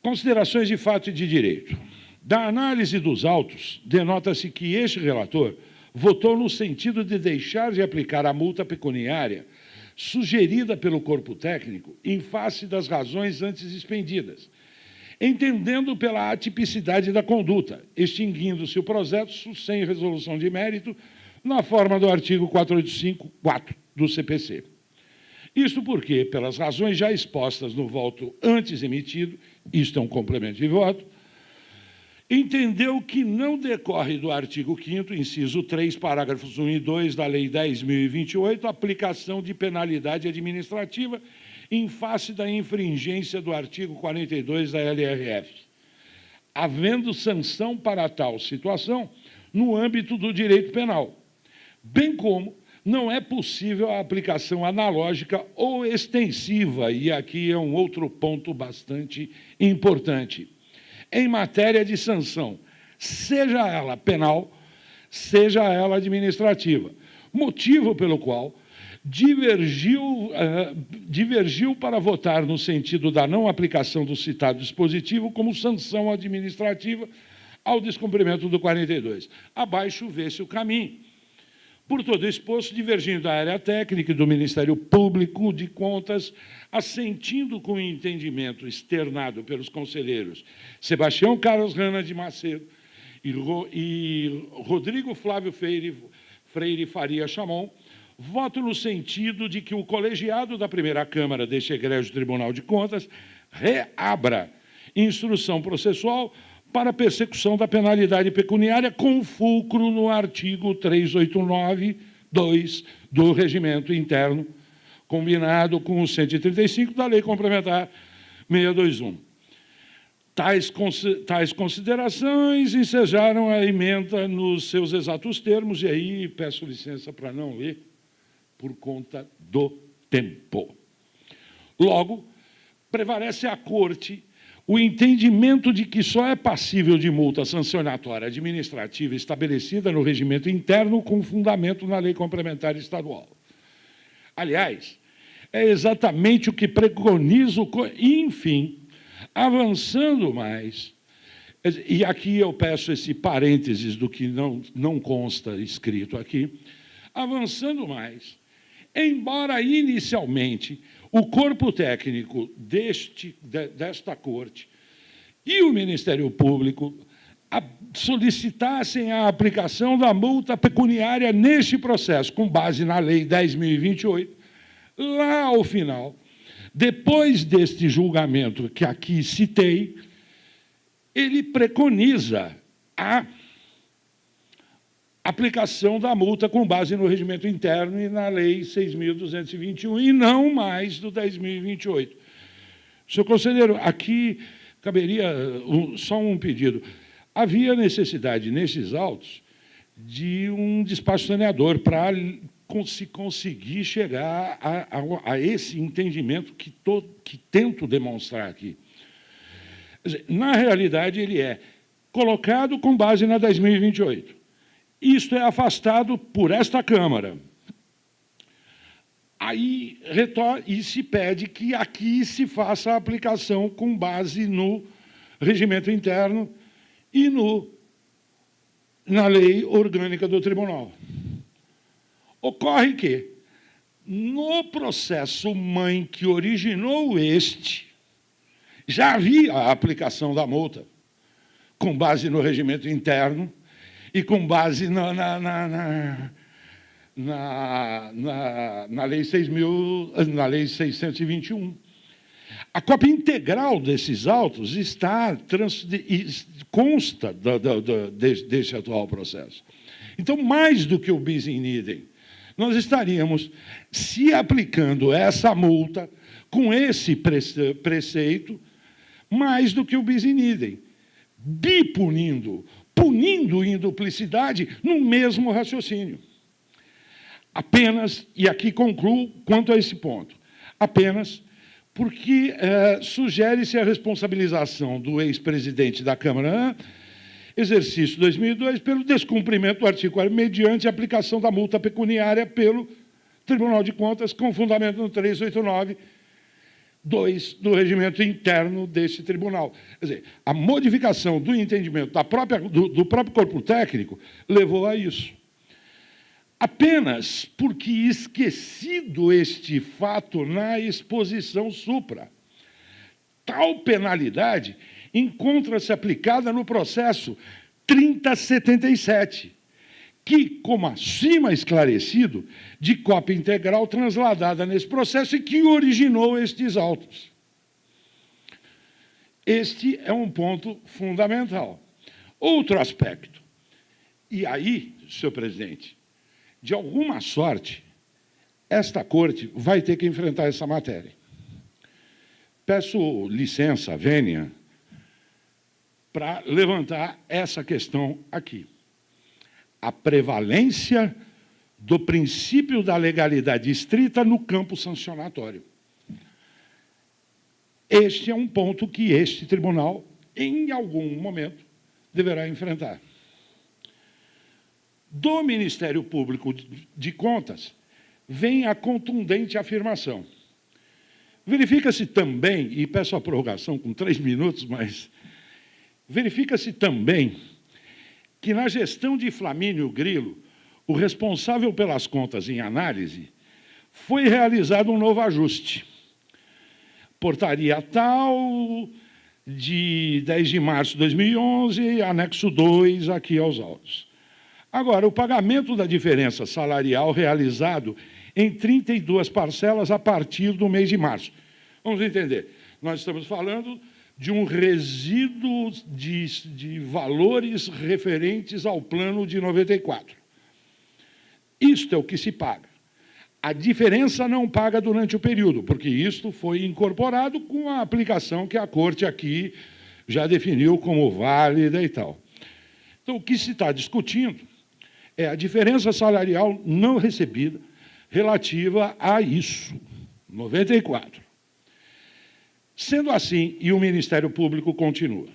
Considerações de fato e de direito. Da análise dos autos, denota-se que este relator votou no sentido de deixar de aplicar a multa pecuniária sugerida pelo corpo técnico em face das razões antes expendidas, entendendo pela atipicidade da conduta, extinguindo-se o processo sem resolução de mérito na forma do artigo 485-4 do CPC. Isto porque, pelas razões já expostas no voto antes emitido, isto é um complemento de voto, entendeu que não decorre do artigo 5º, inciso 3, parágrafos 1 e 2 da Lei 10.028, a aplicação de penalidade administrativa em face da infringência do artigo 42 da LRF, havendo sanção para tal situação no âmbito do direito penal, bem como não é possível a aplicação analógica ou extensiva, e aqui é um outro ponto bastante importante, em matéria de sanção, seja ela penal seja ela administrativa, motivo pelo qual divergiu para votar no sentido da não aplicação do citado dispositivo como sanção administrativa ao descumprimento do 42. Abaixo vê-se o caminho. Por todo exposto, divergindo da área técnica e do Ministério Público de Contas, assentindo com o entendimento externado pelos conselheiros Sebastião Carlos Rana de Macedo e Rodrigo Flávio Freire Faria Chamon, voto no sentido de que o colegiado da primeira Câmara deste egrégio Tribunal de Contas reabra instrução processual para persecução da penalidade pecuniária com fulcro no artigo 389-2 do Regimento Interno, combinado com o 135 da Lei Complementar 621. Tais considerações ensejaram a emenda nos seus exatos termos, e aí peço licença para não ler, por conta do tempo. Logo, prevalece a Corte o entendimento de que só é passível de multa sancionatória administrativa estabelecida no regimento interno com fundamento na Lei Complementar Estadual. Aliás, é exatamente o que preconiza o... Enfim, avançando mais, e aqui eu peço esse parênteses do que não consta escrito aqui, avançando mais, embora inicialmente o corpo técnico desta Corte e o Ministério Público solicitassem a aplicação da multa pecuniária neste processo, com base na Lei 10.028, lá ao final, depois deste julgamento que aqui citei, ele preconiza a aplicação da multa com base no regimento interno e na Lei 6.221, e não mais do 10.028. Senhor conselheiro, aqui caberia só um pedido. Havia necessidade, nesses autos, de um despacho saneador para se conseguir chegar a esse entendimento que tento demonstrar aqui. Na realidade, ele é colocado com base na 10.028. Isto é afastado por esta Câmara. Aí e se pede que aqui se faça a aplicação com base no regimento interno e na lei orgânica do tribunal. Ocorre que, no processo mãe que originou já havia a aplicação da multa, com base no regimento interno e com base na Lei 6.621. A cópia integral desses autos consta desse atual processo. Então, mais do que o bis in idem, nós estaríamos se aplicando essa multa com esse preceito, mais do que o bis in idem, punindo em duplicidade no mesmo raciocínio. Apenas, e aqui concluo quanto a esse ponto, apenas porque sugere-se a responsabilização do ex-presidente da Câmara, exercício 2002, pelo descumprimento do artigo 40, mediante a aplicação da multa pecuniária pelo Tribunal de Contas, com fundamento no 389-2 do regimento interno desse tribunal. Quer dizer, a modificação do entendimento do próprio corpo técnico levou a isso. Apenas porque esquecido este fato na exposição supra. Tal penalidade encontra-se aplicada no processo 3077, que, como acima esclarecido, de cópia integral transladada nesse processo e que originou estes autos. Este é um ponto fundamental. Outro aspecto. E aí, senhor presidente, de alguma sorte, esta Corte vai ter que enfrentar essa matéria. Peço licença, vênia, para levantar essa questão aqui. A prevalência do princípio da legalidade estrita no campo sancionatório. Este é um ponto que este tribunal, em algum momento, deverá enfrentar. Do Ministério Público de Contas, vem a contundente afirmação. Verifica-se também, e peço a prorrogação com 3 minutos, mas verifica-se também que na gestão de Flamínio Grilo, o responsável pelas contas em análise, foi realizado um novo ajuste. Portaria tal, de 10 de março de 2011, anexo 2, aqui aos autos. Agora, o pagamento da diferença salarial realizado em 32 parcelas a partir do mês de março. Vamos entender, nós estamos falando de um resíduo de valores referentes ao plano de 94. Isto é o que se paga. A diferença não paga durante o período, porque isto foi incorporado com a aplicação que a Corte aqui já definiu como válida e tal. Então, o que se está discutindo é a diferença salarial não recebida relativa a isso, 94. Sendo assim, e o Ministério Público continua,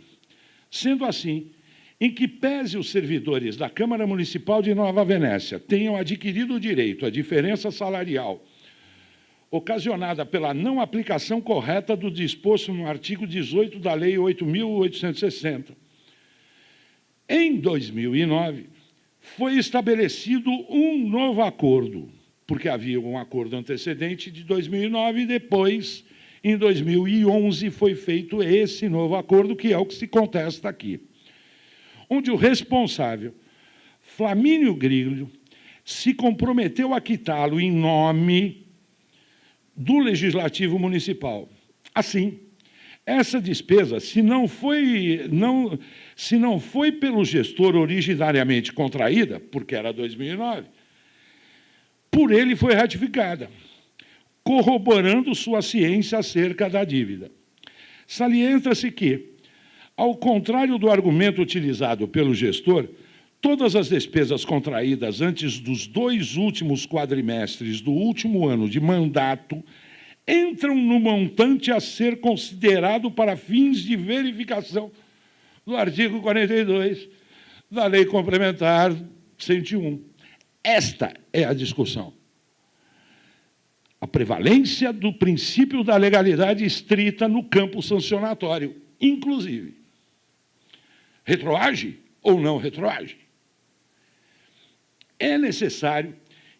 sendo assim, em que pese os servidores da Câmara Municipal de Nova Venécia tenham adquirido o direito à diferença salarial ocasionada pela não aplicação correta do disposto no artigo 18 da Lei 8.860, em 2009, foi estabelecido um novo acordo, porque havia um acordo antecedente de 2009 e depois, em 2011, foi feito esse novo acordo, que é o que se contesta aqui, onde o responsável, Flamínio Grilo, se comprometeu a quitá-lo em nome do Legislativo Municipal. Assim, essa despesa, se não foi pelo gestor originariamente contraída, porque era 2009, por ele foi ratificada, corroborando sua ciência acerca da dívida. Salienta-se que, ao contrário do argumento utilizado pelo gestor, todas as despesas contraídas antes dos 2 últimos quadrimestres do último ano de mandato entram no montante a ser considerado para fins de verificação do artigo 42 da Lei Complementar 101. Esta é a discussão. A prevalência do princípio da legalidade estrita no campo sancionatório, inclusive. Retroage ou não retroage? É necessário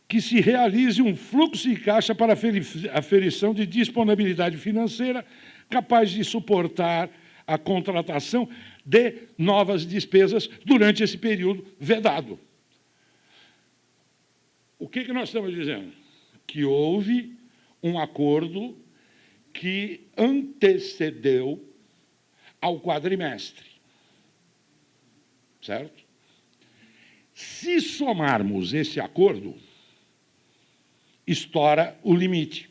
que se realize um fluxo de caixa para a aferição de disponibilidade financeira capaz de suportar a contratação de novas despesas durante esse período vedado. O que nós estamos dizendo? Que houve um acordo que antecedeu ao quadrimestre. Certo? Se somarmos esse acordo, estoura o limite,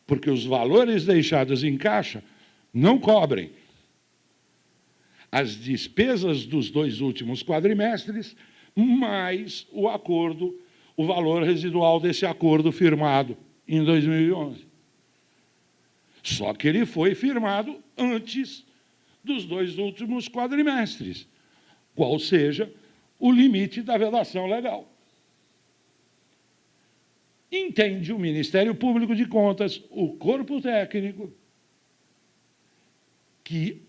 porque os valores deixados em caixa não cobrem as despesas dos 2 últimos quadrimestres, mais o acordo, o valor residual desse acordo firmado em 2011. Só que ele foi firmado antes dos 2 últimos quadrimestres, qual seja o limite da vedação legal. Entende o Ministério Público de Contas, o corpo técnico, que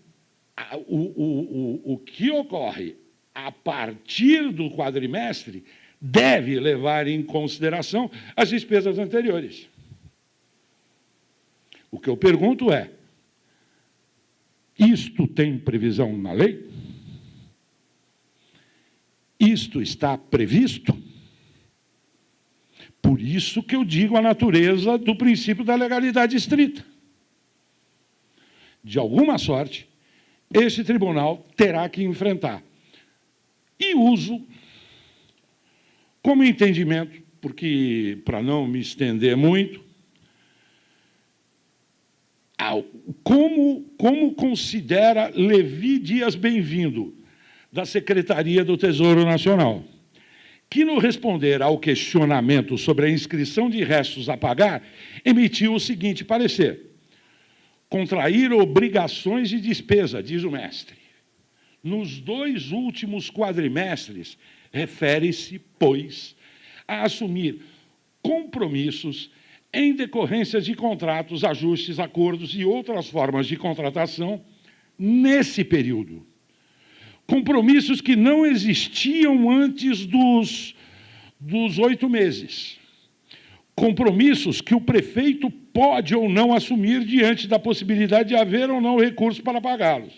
o que ocorre a partir do quadrimestre deve levar em consideração as despesas anteriores. O que eu pergunto é, isto tem previsão na lei? Isto está previsto? Por isso que eu digo a natureza do princípio da legalidade estrita. De alguma sorte, esse tribunal terá que enfrentar. E uso como entendimento, porque, para não me estender muito, como considera Levi Dias Bem-vindo, da Secretaria do Tesouro Nacional, que, no responder ao questionamento sobre a inscrição de restos a pagar, emitiu o seguinte parecer: contrair obrigações de despesa, diz o mestre. nos 2 últimos quadrimestres, refere-se, pois, a assumir compromissos em decorrência de contratos, ajustes, acordos e outras formas de contratação nesse período. Compromissos que não existiam antes dos 8 meses. Compromissos que o prefeito pode ou não assumir diante da possibilidade de haver ou não recursos para pagá-los.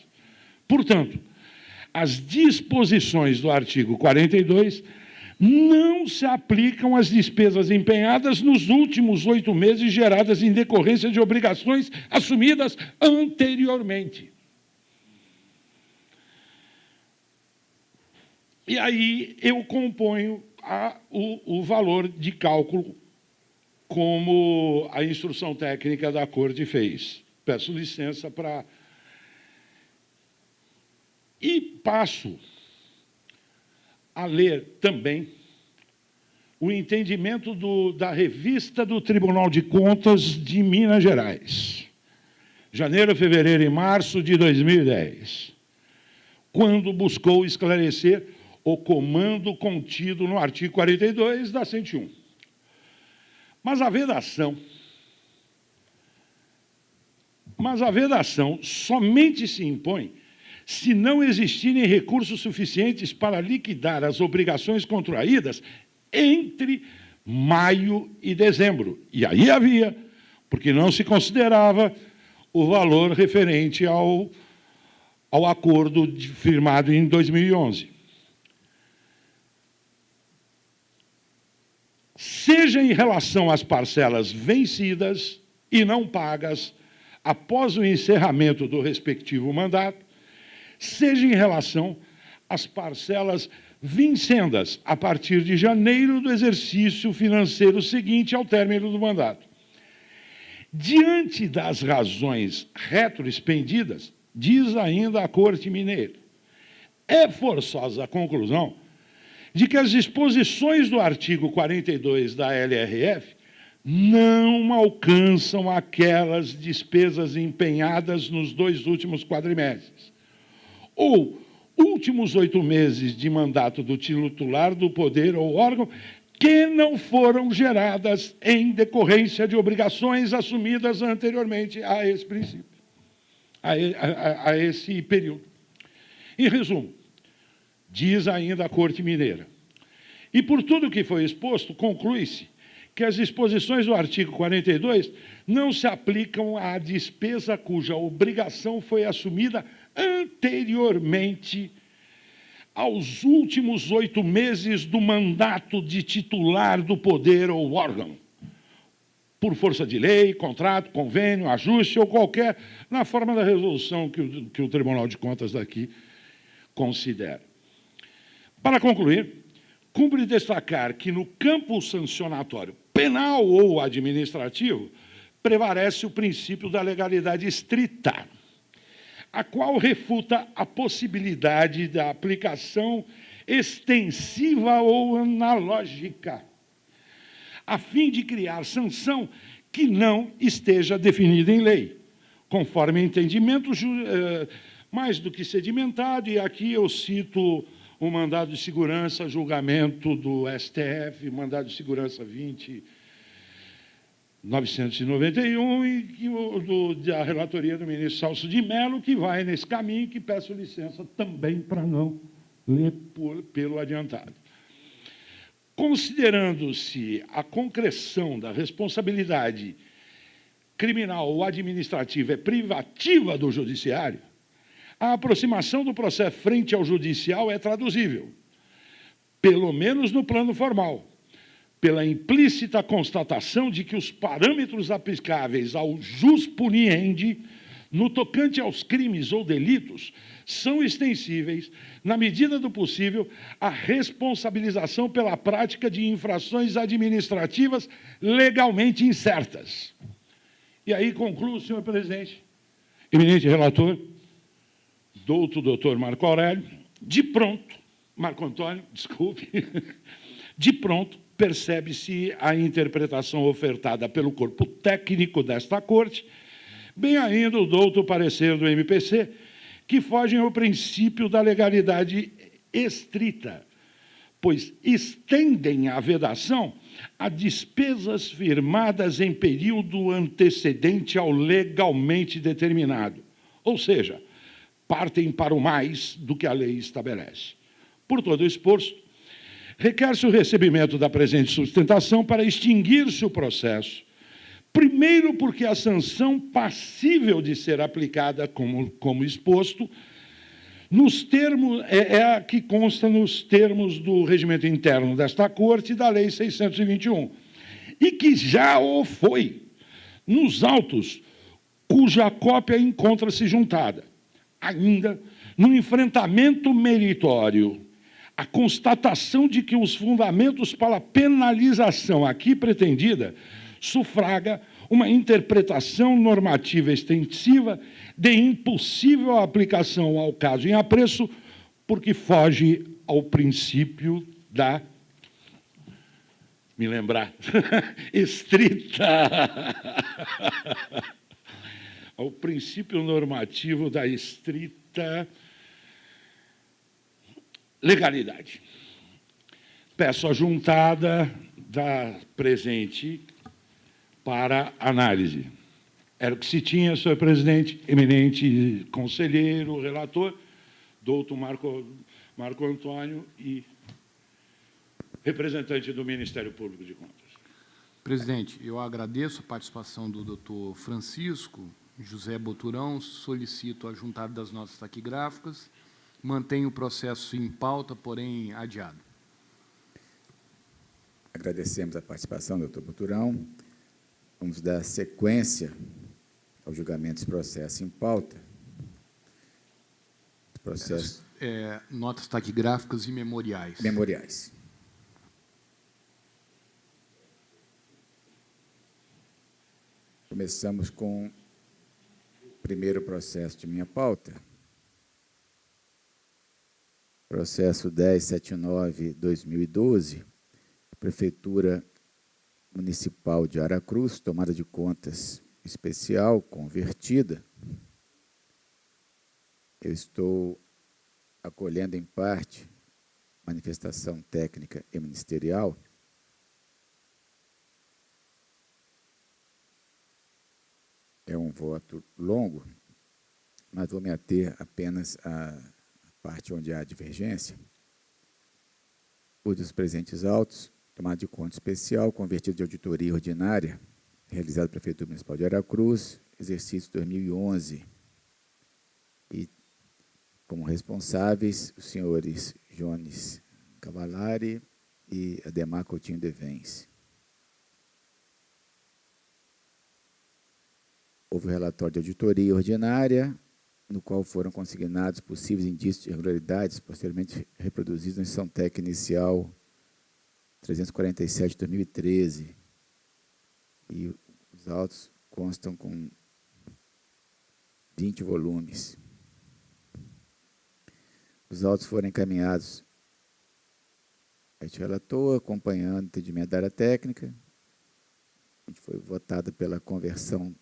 Portanto, as disposições do artigo 42 não se aplicam às despesas empenhadas nos últimos 8 meses geradas em decorrência de obrigações assumidas anteriormente. E aí eu componho o valor de cálculo como a instrução técnica da Corte fez. Peço licença para... E passo a ler também o entendimento da revista do Tribunal de Contas de Minas Gerais, janeiro, fevereiro e março de 2010, quando buscou esclarecer o comando contido no artigo 42 da 101. Mas a vedação somente se impõe se não existirem recursos suficientes para liquidar as obrigações contraídas entre maio e dezembro. E aí havia, porque não se considerava o valor referente ao acordo firmado em 2011. Seja em relação às parcelas vencidas e não pagas após o encerramento do respectivo mandato, seja em relação às parcelas vincendas a partir de janeiro do exercício financeiro seguinte ao término do mandato. Diante das razões retroexpendidas, diz ainda a Corte Mineira, é forçosa a conclusão de que as disposições do artigo 42 da LRF não alcançam aquelas despesas empenhadas nos 2 últimos quadrimestres, ou últimos 8 meses de mandato do titular do poder ou órgão que não foram geradas em decorrência de obrigações assumidas anteriormente a esse princípio, a esse período. Em resumo, diz ainda a Corte Mineira, e por tudo que foi exposto, conclui-se que as disposições do artigo 42 não se aplicam à despesa cuja obrigação foi assumida anteriormente aos últimos 8 meses do mandato de titular do poder ou órgão, por força de lei, contrato, convênio, ajuste ou qualquer, na forma da resolução que o Tribunal de Contas daqui considera. Para concluir, cumpre destacar que no campo sancionatório penal ou administrativo prevalece o princípio da legalidade estrita, a qual refuta a possibilidade da aplicação extensiva ou analógica, a fim de criar sanção que não esteja definida em lei, conforme entendimento mais do que sedimentado, e aqui eu cito o mandado de segurança, julgamento do STF, mandado de segurança 20.991, e da relatoria do ministro Celso de Mello, que vai nesse caminho, que peço licença também para não ler pelo adiantado. Considerando-se a concreção da responsabilidade criminal ou administrativa é privativa do judiciário, a aproximação do processo frente ao judicial é traduzível, pelo menos no plano formal, pela implícita constatação de que os parâmetros aplicáveis ao jus puniendi no tocante aos crimes ou delitos são extensíveis, na medida do possível, à responsabilização pela prática de infrações administrativas legalmente incertas. E aí concluo, senhor presidente, eminente relator, doutor Marco Aurélio, de pronto, Marco Antônio, desculpe, de pronto percebe-se a interpretação ofertada pelo corpo técnico desta Corte, bem ainda o douto parecer do MPC, que fogem ao princípio da legalidade estrita, pois estendem a vedação a despesas firmadas em período antecedente ao legalmente determinado, ou seja, partem para o mais do que a lei estabelece. Por todo o exposto, requer-se o recebimento da presente sustentação para extinguir-se o processo, primeiro porque a sanção passível de ser aplicada como exposto, nos termos, é a que consta nos termos do regimento interno desta Corte e da Lei 621, e que já o foi nos autos cuja cópia encontra-se juntada. Ainda, no enfrentamento meritório, a constatação de que os fundamentos para a penalização aqui pretendida sufraga uma interpretação normativa extensiva de impossível aplicação ao caso em apreço, porque foge ao princípio da, me lembrar, estrita, ao princípio normativo da estrita legalidade. Peço a juntada da presente para análise. Era o que se tinha, senhor presidente, eminente conselheiro, relator, doutor Marco Antônio e representante do Ministério Público de Contas. Presidente, eu agradeço a participação do doutor Francisco José Boturão, solicito a juntada das notas taquigráficas, mantenho o processo em pauta, porém adiado. Agradecemos a participação, doutor Boturão. Vamos dar sequência ao julgamento desse processo em pauta. Processo... notas taquigráficas e memoriais. Memoriais. Começamos com o primeiro processo de minha pauta. Processo 1079/2012, Prefeitura Municipal de Aracruz, tomada de contas especial, convertida. Eu estou acolhendo em parte manifestação técnica e ministerial. É um voto longo, mas vou me ater apenas à parte onde há divergência. Uso dos presentes autos, tomada de conta especial, convertido de auditoria ordinária, realizado pela Prefeitura Municipal de Aracruz, exercício 2011. E, como responsáveis, os senhores Jones Cavalari e Ademar Coutinho Devens. Houve o relatório de auditoria ordinária, no qual foram consignados possíveis indícios de irregularidades, posteriormente reproduzidos na instrução técnica inicial 347/2013. E os autos constam com 20 volumes. Os autos foram encaminhados ao relator, acompanhando o entendimento da área técnica. A gente foi votado pela conversão,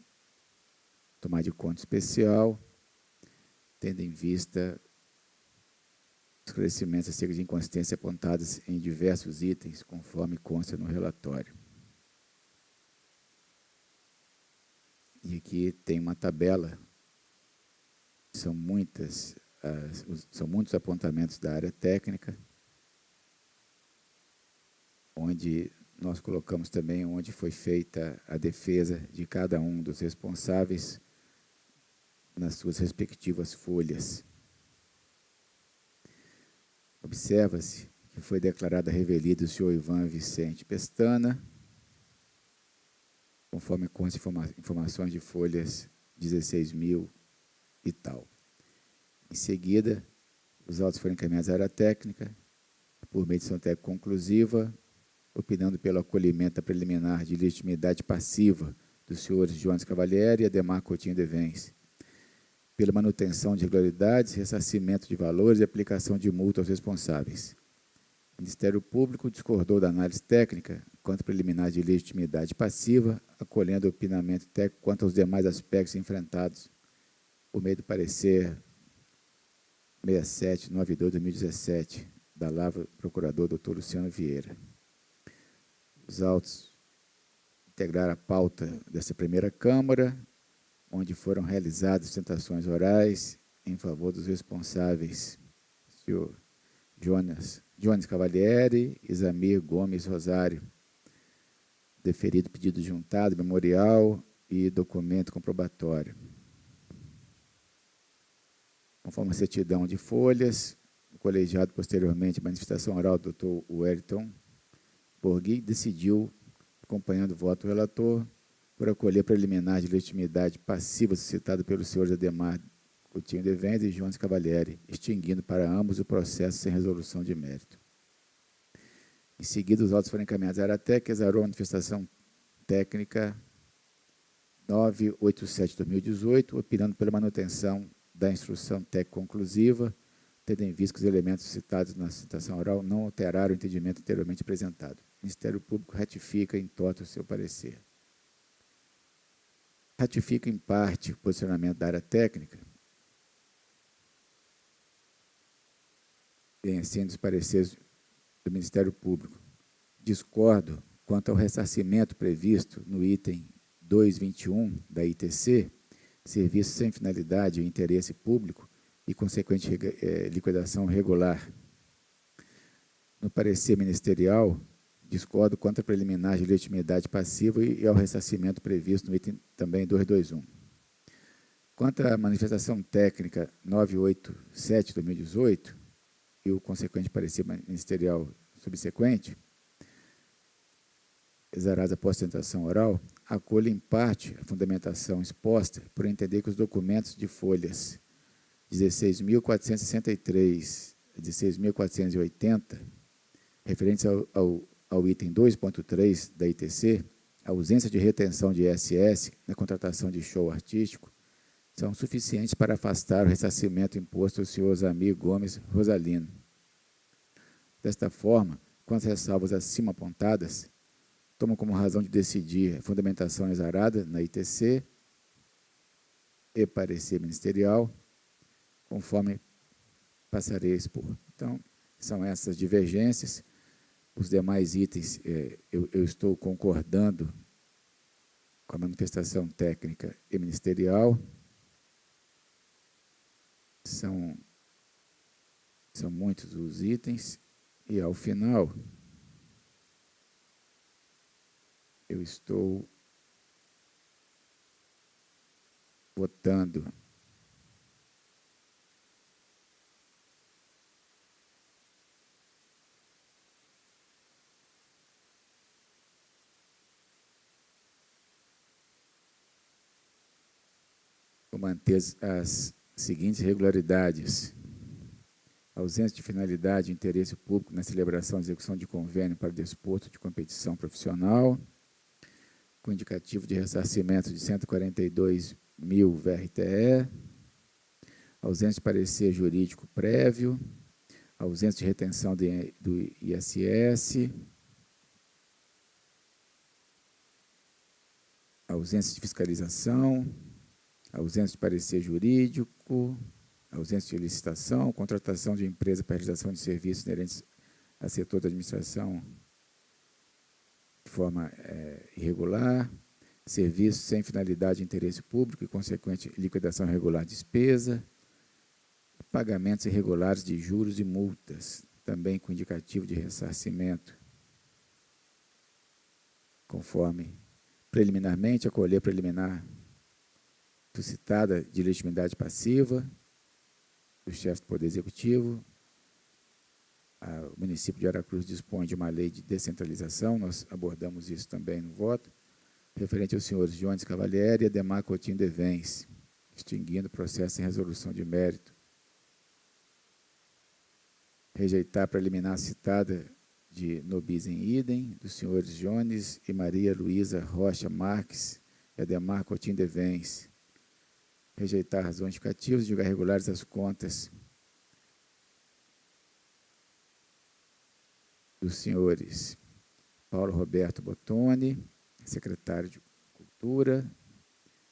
tomada de conta especial, tendo em vista esclarecimentos acerca de inconsistência apontadas em diversos itens, conforme consta no relatório. E aqui tem uma tabela, são muitos apontamentos da área técnica, onde nós colocamos também onde foi feita a defesa de cada um dos responsáveis nas suas respectivas folhas. Observa-se que foi declarada a revelia do senhor Ivan Vicente Pestana, conforme consta informações de folhas 16.000 e tal. Em seguida, os autos foram encaminhados à área técnica, por meio de ação técnica conclusiva, opinando pelo acolhimento preliminar de legitimidade passiva dos senhores Jones Cavalieri e Ademar Coutinho Devens, pela manutenção de irregularidades, ressarcimento de valores e aplicação de multa aos responsáveis. O Ministério Público discordou da análise técnica quanto preliminar de legitimidade passiva, acolhendo o opinamento técnico quanto aos demais aspectos enfrentados por meio do parecer 6792/2017, da Lavra Procurador Dr. Luciano Vieira. Os autos integraram a pauta dessa primeira Câmara, onde foram realizadas sustentações orais em favor dos responsáveis, senhor Jones Cavalieri e Zamir Gomes Rosário, deferido pedido juntado, memorial e documento comprobatório. Conforme a certidão de folhas, o colegiado, posteriormente, a manifestação oral do Dr. Wellington Borghi, decidiu, acompanhando o voto do relator, por acolher preliminar de legitimidade passiva suscitada pelos senhores Ademar Coutinho de Vendes e Jones Cavalieri, extinguindo para ambos o processo sem resolução de mérito. Em seguida, os autos foram encaminhados à Aratec, que exarou a manifestação técnica 987/2018, opinando pela manutenção da instrução técnica conclusiva, tendo em vista que os elementos citados na citação oral não alteraram o entendimento anteriormente apresentado. O Ministério Público ratifica em toto o seu parecer. Ratifica em parte o posicionamento da área técnica, sendo os pareceres do Ministério Público. Discordo quanto ao ressarcimento previsto no item 221 da ITC, serviço sem finalidade e interesse público e consequente liquidação regular. No parecer ministerial, discordo quanto à preliminar de legitimidade passiva e ao ressarcimento previsto no item também 221. Quanto à manifestação técnica 987/2018 e o consequente parecer ministerial subsequente, exarados após sustentação oral, acolho em parte a fundamentação exposta por entender que os documentos de folhas 16.463 e 16.480, referentes ao item 2.3 da ITC, a ausência de retenção de ISS na contratação de show artístico, são suficientes para afastar o ressarcimento imposto ao senhor Zamir Gomes Rosalino. Desta forma, com as ressalvas acima apontadas, tomo como razão de decidir a fundamentação exarada na ITC e parecer ministerial, conforme passarei a expor. Então, são essas divergências. Os demais itens, eu estou concordando com a manifestação técnica e ministerial. São muitos os itens, e, ao final, eu estou votando por manter as seguintes irregularidades: ausência de finalidade e interesse público na celebração e execução de convênio para desporto de competição profissional, com indicativo de ressarcimento de 142.000 VRTE, ausência de parecer jurídico prévio, ausência de retenção do ISS, ausência de fiscalização, ausência de parecer jurídico, ausência de licitação, contratação de empresa para realização de serviços inerentes a setor da administração de forma irregular, serviços sem finalidade de interesse público e consequente liquidação irregular de despesa, pagamentos irregulares de juros e multas, também com indicativo de ressarcimento, conforme preliminarmente acolher preliminar suscitada de legitimidade passiva do chefe do Poder Executivo. O município de Aracruz dispõe de uma lei de descentralização, nós abordamos isso também no voto, referente aos senhores Jones Cavalieri e Ademar Coutinho de Vendes, extinguindo o processo em resolução de mérito. Rejeitar a preliminar citada de nobis em idem, dos senhores Jones e Maria Luísa Rocha Marques e Ademar Coutinho de Vendes. Rejeitar razões justificativas, julgar regulares as contas dos senhores Paulo Roberto Bottoni, secretário de Cultura,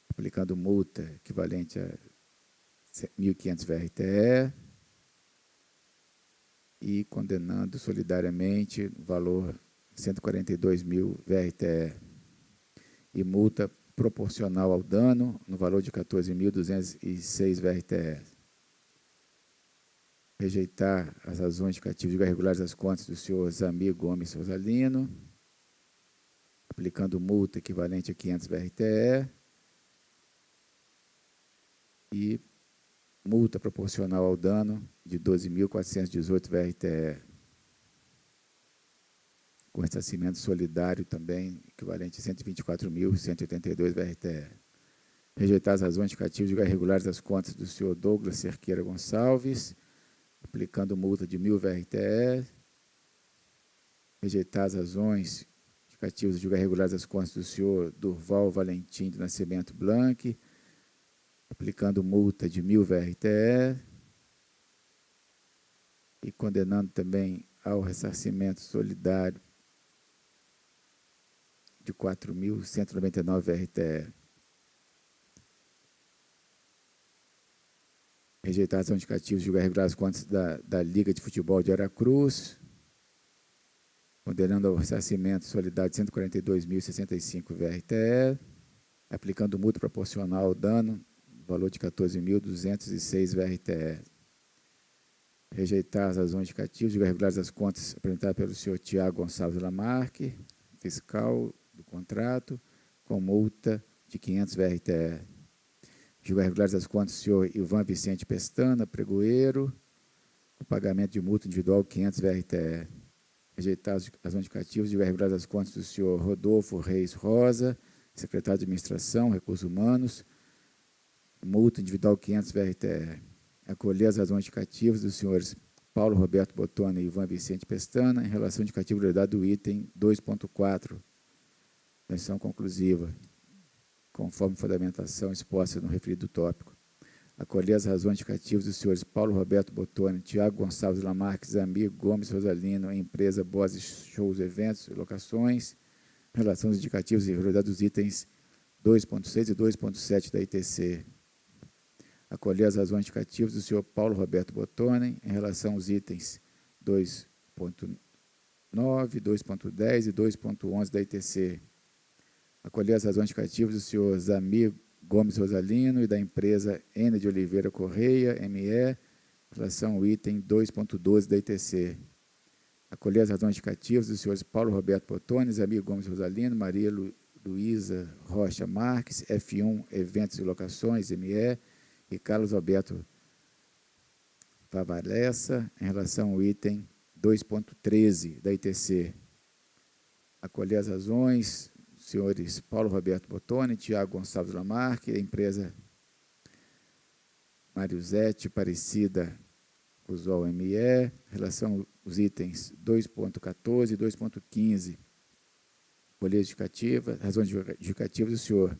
aplicando multa equivalente a 1.500 VRTE, e condenando solidariamente o valor 142.000 VRTE e multa proporcional ao dano no valor de 14.206 VRTE. Rejeitar as razões indicativas de julgar regulares as contas do senhor Zamir Gomes Rosalino, aplicando multa equivalente a 500 VRTE e multa proporcional ao dano de 12.418 VRTE, com ressarcimento solidário também, equivalente a 124.182 VRTE. Rejeitar as razões indicativas de julgar regulares as contas do senhor Douglas Cerqueira Gonçalves, aplicando multa de 1.000 VRTE. Rejeitar as razões indicativas de julgar regulares as contas do senhor Durval Valentim do Nascimento Blanc, aplicando multa de 1.000 VRTE e condenando também ao ressarcimento solidário de 4.199 VRTE. Rejeitar as razões indicativas de julgar regular as contas da Liga de Futebol de Aracruz, condenando ao ressarcimento solidário de 142.065 VRTE, aplicando multa proporcional ao dano, valor de 14.206 VRTE. Rejeitar as razões indicativas de julgar regulares as contas apresentadas pelo senhor Tiago Gonçalves Lamarque, fiscal do contrato, com multa de 500 VRTE. Julgar regulares as contas do senhor Ivan Vicente Pestana, pregoeiro, com pagamento de multa individual 500 VRTE. Rejeitar as razões indicativas de julgar regulares as contas do senhor Rodolfo Reis Rosa, secretário de Administração, Recursos Humanos, multa individual 500 VRTE. Acolher as razões indicativas dos senhores Paulo Roberto Botona e Ivan Vicente Pestana em relação à indicativabilidade do item 2.4 da decisão conclusiva, conforme fundamentação exposta no referido tópico. Acolher as razões indicativas dos senhores Paulo Roberto Botona, Tiago Gonçalves Lamarque, Zamir Gomes Rosalino, empresa Bose Shows, Eventos e Locações, em relação aos indicativos e regularidade dos itens 2.6 e 2.7 da ITC. Acolher as razões indicativas do senhor Paulo Roberto Botone em relação aos itens 2.9, 2.10 e 2.11 da ITC. Acolher as razões indicativas do senhor Zamir Gomes Rosalino e da empresa N de Oliveira Correia, ME, em relação ao item 2.12 da ITC. Acolher as razões indicativas dos senhores Paulo Roberto Botone, Zamir Gomes Rosalino, Maria Luísa Rocha Marques, F1 Eventos e Locações, ME, e Carlos Alberto Favalessa, em relação ao item 2.13 da ITC. Acolher as razões dos senhores Paulo Roberto Botone, Tiago Gonçalves Lamarque, a empresa Mariuzete Aparecida Cusol ME, em relação aos itens 2.14 e 2.15. Acolher razões justificativas do senhor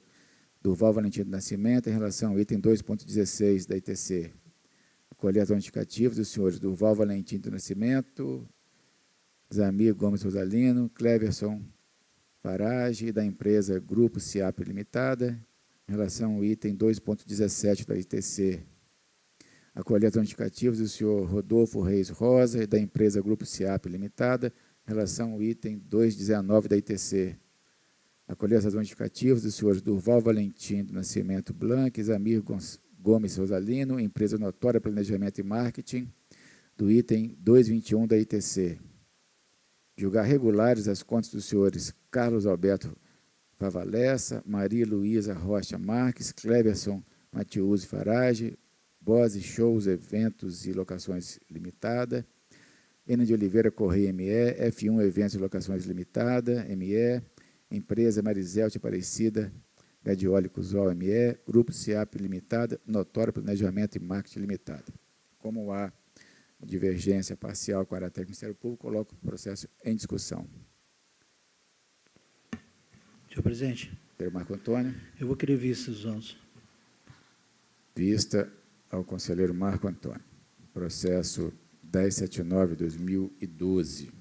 Durval Valentim do Nascimento, em relação ao item 2.16 da ITC. Acolher as razões indicativas dos senhores Durval Valentim do Nascimento, Zamir Gomes Rosalino, Cleverson Farage e da empresa Grupo CIAP Limitada, em relação ao item 2.17 da ITC. Acolher as razões indicativas do senhor Rodolfo Reis Rosa e da empresa Grupo CIAP Limitada, em relação ao item 2.19 da ITC. Acolher as razões indicativas dos senhores Durval Valentim do Nascimento Blanc, Zamir Gomes Rosalino, empresa Notória Planejamento e Marketing, do item 2.21 da ITC. Julgar regulares as contas dos senhores Carlos Alberto Favalessa, Maria Luísa Rocha Marques, Cleverson Matiusi Farage, Bose Shows, Eventos e Locações Limitada, N de Oliveira Correia ME, F1 Eventos e Locações Limitada, ME, empresa Marizelte Aparecida Gadioli Cusol ME, Grupo CIAP Limitada, Notório Planejamento e Marketing Limitada. Como há divergência parcial com a área técnica do Ministério Público, coloco o processo em discussão. Senhor presidente. Conselheiro Marco Antônio. Eu vou querer vista dos autos. Vista ao conselheiro Marco Antônio. Processo 1079/2012.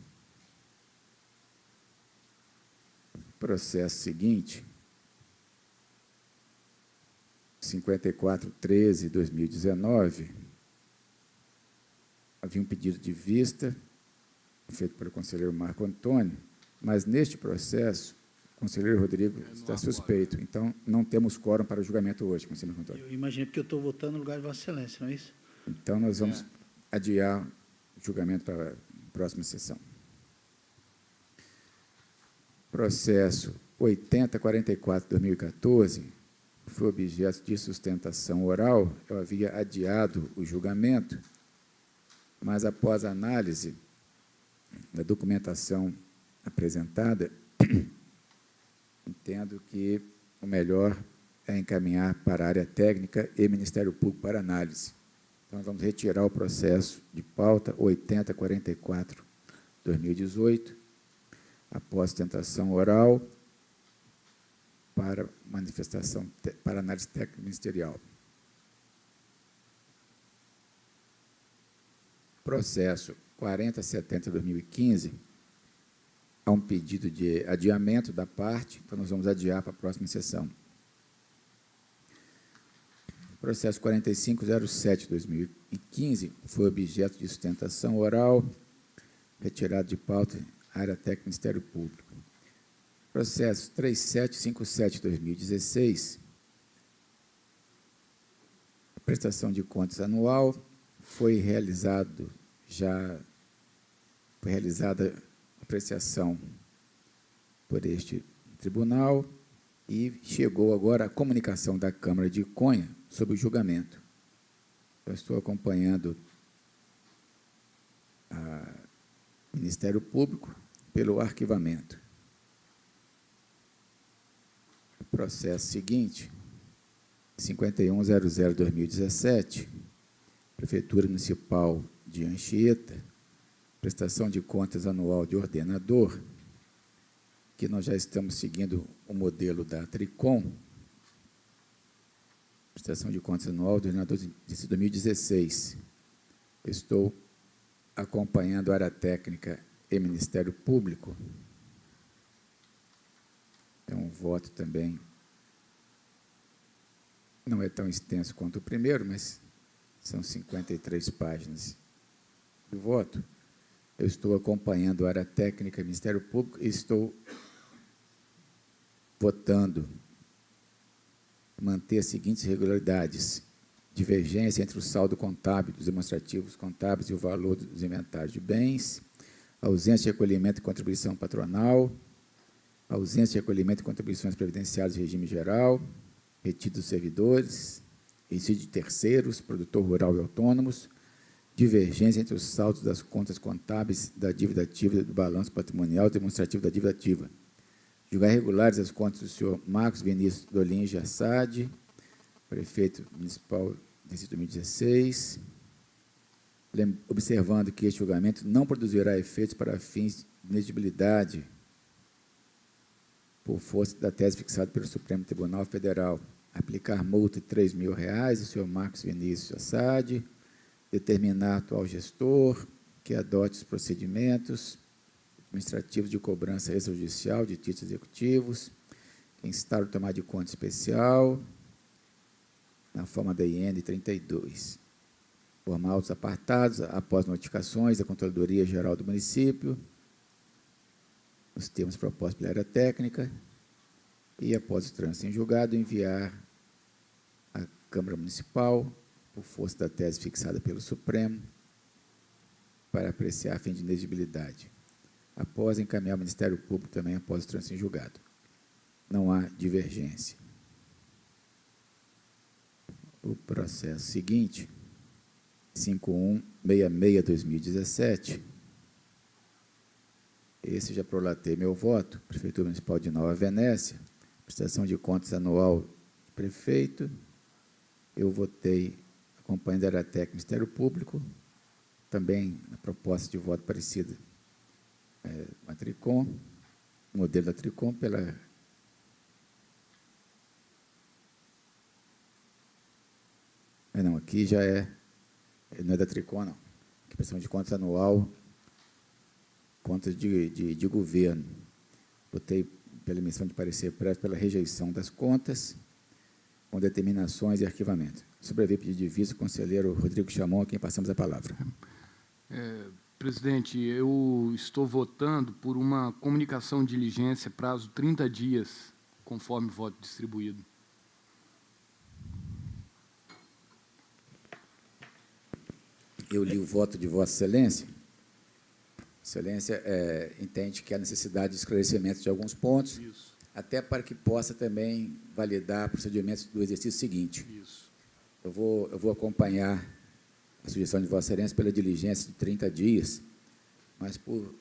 Processo seguinte, 5413/2019, havia um pedido de vista feito pelo conselheiro Marco Antônio, mas neste processo, o conselheiro Rodrigo está suspeito. Então, não temos quórum para o julgamento hoje, conselheiro Marco Antônio. Eu imaginei porque eu estou votando no lugar de Vossa Excelência, não é isso? Então, nós vamos adiar o julgamento para a próxima sessão. Processo 8044/2014 foi objeto de sustentação oral. Eu havia adiado o julgamento, mas após a análise da documentação apresentada, entendo que o melhor é encaminhar para a área técnica e Ministério Público para análise. Então, vamos retirar o processo de pauta 8044/2018, após tentação oral, para manifestação, para análise técnica ministerial. Processo 4070/2015, há um pedido de adiamento da parte, então nós vamos adiar para a próxima sessão. Processo 4507/2015 foi objeto de sustentação oral, retirado de pauta, área técnica Ministério Público. Processo 3757/2016, prestação de contas anual, foi realizada apreciação por este tribunal e chegou agora a comunicação da Câmara de Conha sobre o julgamento. Eu estou acompanhando o Ministério Público pelo arquivamento. O processo seguinte, 5100/2017, Prefeitura Municipal de Anchieta, prestação de contas anual de ordenador, que nós já estamos seguindo o modelo da Tricom, prestação de contas anual do ordenador de 2016. Estou acompanhando a área técnica e Ministério Público. É um voto também, não é tão extenso quanto o primeiro, mas são 53 páginas do voto. Eu estou acompanhando a área técnica e Ministério Público e estou votando manter as seguintes irregularidades: divergência entre o saldo contábil dos demonstrativos contábeis e o valor dos inventários de bens, ausência de recolhimento e contribuição patronal, ausência de recolhimento e contribuições previdenciárias de regime geral, retido dos servidores, resíduo de terceiros, produtor rural e autônomos, divergência entre os saldos das contas contábeis da dívida ativa do balanço patrimonial demonstrativo da dívida ativa. Julgar regulares as contas do senhor Marcos Vinícius Dolim Jassade, prefeito municipal de 2016, observando que este julgamento não produzirá efeitos para fins de inexigibilidade por força da tese fixada pelo Supremo Tribunal Federal, aplicar multa de R$ 3.000 ao senhor Marcos Vinícius Jassade, determinar atual gestor que adote os procedimentos administrativos de cobrança extrajudicial de títulos executivos, que instaure o tomar de conta especial, na forma da IN 32. Formar os apartados após notificações da Controladoria Geral do Município, nos termos propostos pela área técnica, e após o trânsito em julgado, enviar à Câmara Municipal, por força da tese fixada pelo Supremo, para apreciar a fim de inexigibilidade. Após encaminhar ao Ministério Público também após o trânsito em julgado. Não há divergência. O processo seguinte, 5166/2017, esse já prolatei meu voto, Prefeitura Municipal de Nova Venécia, prestação de contas anual de prefeito, eu votei acompanhando a área técnica do Ministério Público, também a proposta de voto parecida a Tricom, modelo da Tricom, pela não, aqui já não é da Tricom, não. Aqui, prestação de contas anual, contas de governo. Votei pela emissão de parecer prévio pela rejeição das contas, com determinações e arquivamento. Sobreveio pedido de vista o conselheiro Rodrigo Chamon, a quem passamos a palavra. Presidente, eu estou votando por uma comunicação de diligência, prazo 30 dias, conforme voto distribuído. Eu li o voto de Vossa Excelência. Excelência entende que há necessidade de esclarecimento de alguns pontos, Isso. até para que possa também validar procedimentos do exercício seguinte. Isso. Eu vou acompanhar a sugestão de Vossa Excelência pela diligência de 30 dias, mas por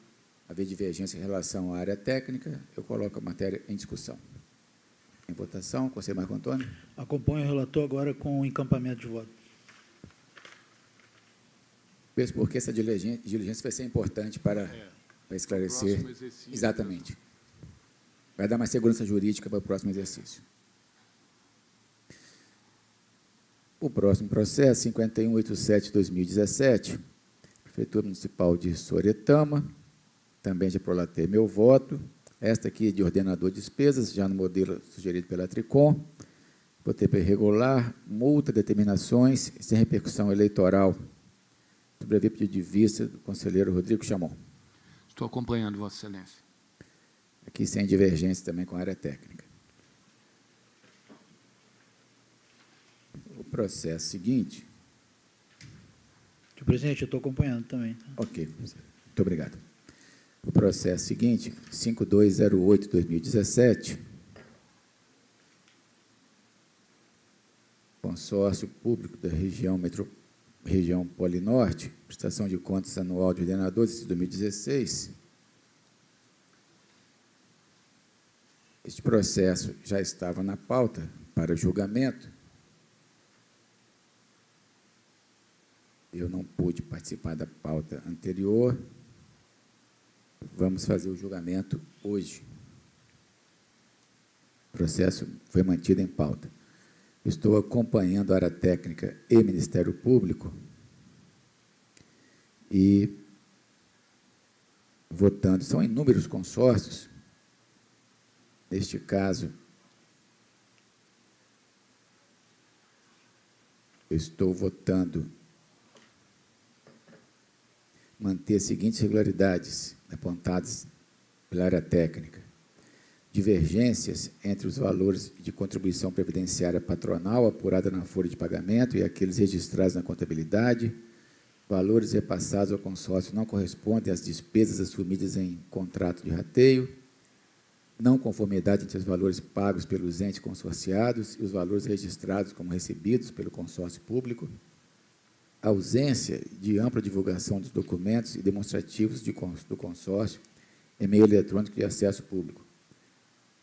haver divergência em relação à área técnica, eu coloco a matéria em discussão. Em votação, conselheiro Marco Antônio. Acompanho o relator agora com o encampamento de voto. Mesmo porque essa diligência vai ser importante para esclarecer. Exatamente. Vai dar mais segurança jurídica para o próximo exercício. O próximo processo, 5187-2017, Prefeitura Municipal de Soretama, também já prolatei meu voto. Esta aqui é de ordenador de despesas, já no modelo sugerido pela Tricom. Votei para irregular, multa, determinações, sem repercussão eleitoral. Sobreviver pedido de vista do conselheiro Rodrigo Chamon. Estou acompanhando, Vossa Excelência. Aqui sem divergência também com a área técnica. O processo seguinte. Senhor presidente, eu estou acompanhando também. Ok, muito obrigado. O processo seguinte, 5208-2017, consórcio público da região Polinorte, prestação de contas anual de ordenadores de 2016. Este processo já estava na pauta para julgamento. Eu não pude participar da pauta anterior. Vamos fazer o julgamento hoje. O processo foi mantido em pauta. Estou acompanhando a área técnica e Ministério Público e votando. São inúmeros consórcios. Neste caso, eu estou votando manter as seguintes irregularidades apontadas pela área técnica: divergências entre os valores de contribuição previdenciária patronal apurada na folha de pagamento e aqueles registrados na contabilidade, valores repassados ao consórcio não correspondem às despesas assumidas em contrato de rateio, não conformidade entre os valores pagos pelos entes consorciados e os valores registrados como recebidos pelo consórcio público, ausência de ampla divulgação dos documentos e demonstrativos do consórcio em meio eletrônico de acesso público.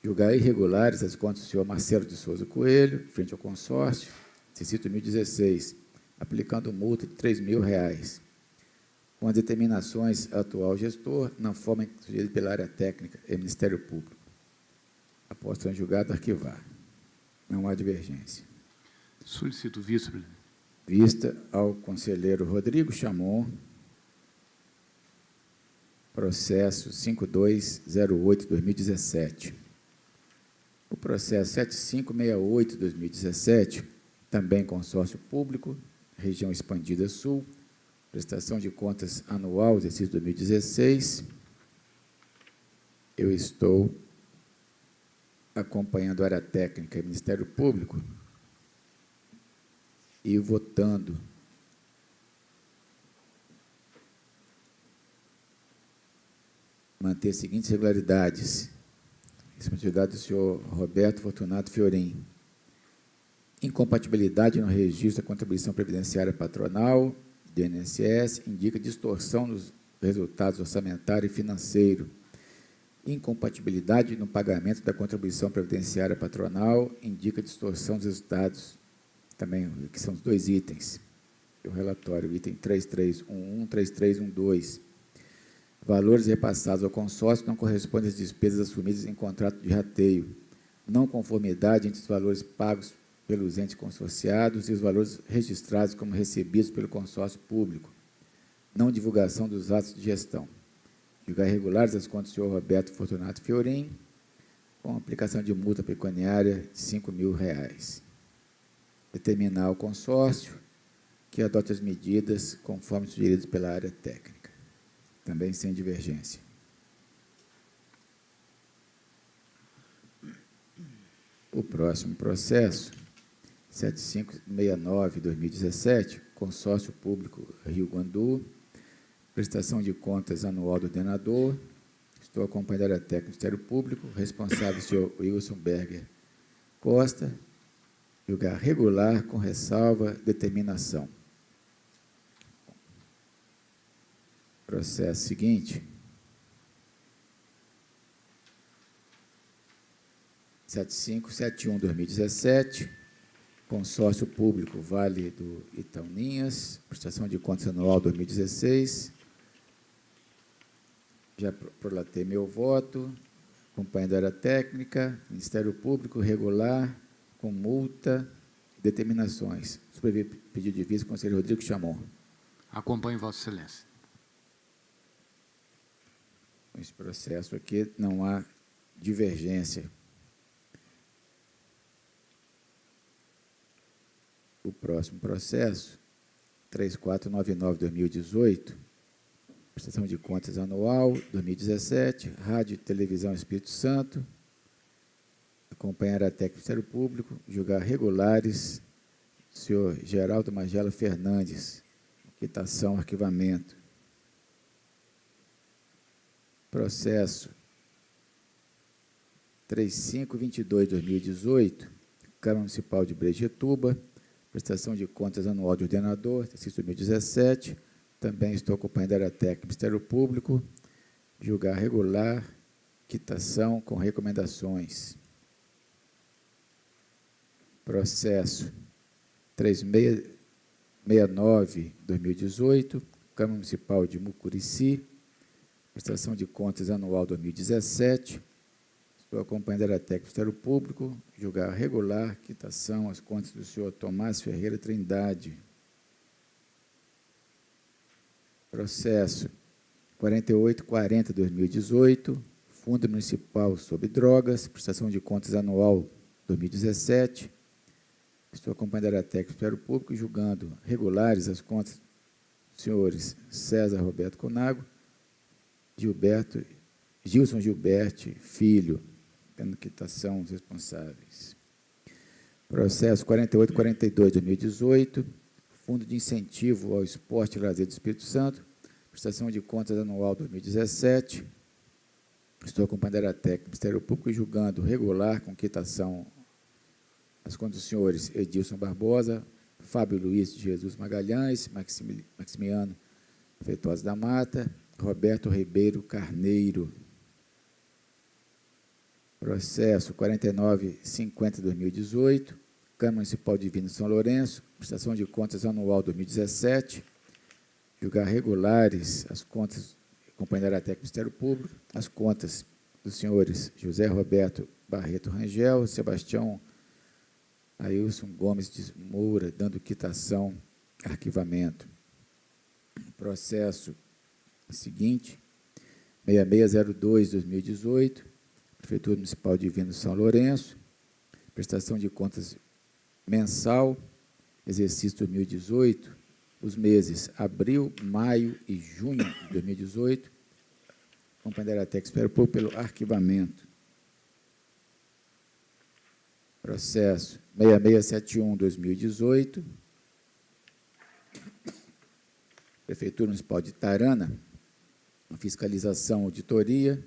Julgar irregulares as contas do senhor Marcelo de Souza Coelho, frente ao consórcio, exercício 2016, aplicando multa de R$ 3.000, com as determinações atual gestor, na forma sugerida pela área técnica e Ministério Público. Após ser julgado, arquivar. Não há divergência. Solicito vista, presidente. Vista ao conselheiro Rodrigo Chamon, processo 5208-2017. O processo 7568-2017, também consórcio público, região expandida sul, prestação de contas anual, exercício 2016. Eu estou acompanhando a área técnica e Ministério Público e votando manter as seguintes regularidades. Responsabilidade do senhor Roberto Fortunato Fiorim. Incompatibilidade no registro da contribuição previdenciária patronal, do INSS, indica distorção nos resultados orçamentário e financeiro. Incompatibilidade no pagamento da contribuição previdenciária patronal, indica distorção dos resultados, também, que são os dois itens. O relatório, item 3311, 3312. Valores repassados ao consórcio não correspondem às despesas assumidas em contrato de rateio. Não conformidade entre os valores pagos pelos entes consorciados e os valores registrados como recebidos pelo consórcio público. Não divulgação dos atos de gestão. Julgar irregulares as contas do senhor Roberto Fortunato Fiorim, com aplicação de multa pecuniária de R$ 5.000. Determinar o consórcio que adote as medidas conforme sugeridas pela área técnica, também sem divergência. O próximo processo, 7569/2017, Consórcio Público Rio Guandu, prestação de contas anual do ordenador. Estou acompanhando a área técnica do Ministério Público, responsável, senhor Wilson Berger Costa, julgar regular com ressalva, determinação. Processo seguinte. 7571/2017, Consórcio Público Vale do Itauninhas, prestação de contas anual 2016. Já prolatei meu voto, acompanhando a área técnica, Ministério Público regular, com multa e determinações. Sobre pedido de vista, conselheiro Rodrigo Chamon. Acompanho, Vossa Excelência. Esse processo aqui não há divergência. O próximo processo, 3499/2018, prestação de contas anual 2017, Rádio e Televisão Espírito Santo, acompanhar a técnica do Ministério Público, julgar regulares, senhor Geraldo Magela Fernandes, quitação, arquivamento. Processo 3522/2018, Câmara Municipal de Brejetuba, prestação de contas anual de ordenador, exercício 2017, também estou acompanhando a área técnica do Ministério Público, julgar regular, quitação com recomendações. Processo 3669/2018, Câmara Municipal de Mucurici, prestação de contas anual 2017, estou acompanhando a área técnica do Ministério Público, julgar regular, quitação, as contas do senhor Tomás Ferreira Trindade. Processo 4840/2018, Fundo Municipal sobre Drogas, prestação de contas anual 2017. Estou acompanhando a área técnica do Ministério Público, julgando regulares as contas dos senhores César Roberto Conago, Gilson Gilberti Filho, tendo quitação os responsáveis. Processo 4842/2018, Fundo de Incentivo ao Esporte e Lazer do Espírito Santo, prestação de contas anual 2017. Estou acompanhando a área técnica do Ministério Público, julgando regular com quitação as contas dos senhores Edilson Barbosa, Fábio Luiz de Jesus Magalhães, Maximiano Feitosa da Mata, Roberto Ribeiro Carneiro. Processo 4950/2018, Câmara Municipal de Divino São Lourenço, prestação de contas anual 2017, julgar regulares as contas, acompanhar a técnica do Ministério Público, as contas dos senhores José Roberto Barreto Rangel, Sebastião Ailson Gomes de Moura, dando quitação, arquivamento. Processo seguinte, 6602/2018, Prefeitura Municipal de Divino São Lourenço, prestação de contas mensal, exercício 2018, os meses abril, maio e junho de 2018, acompanhar a técnica espero pelo arquivamento. Processo 6671/2018, Prefeitura Municipal de Tarana, fiscalização, auditoria.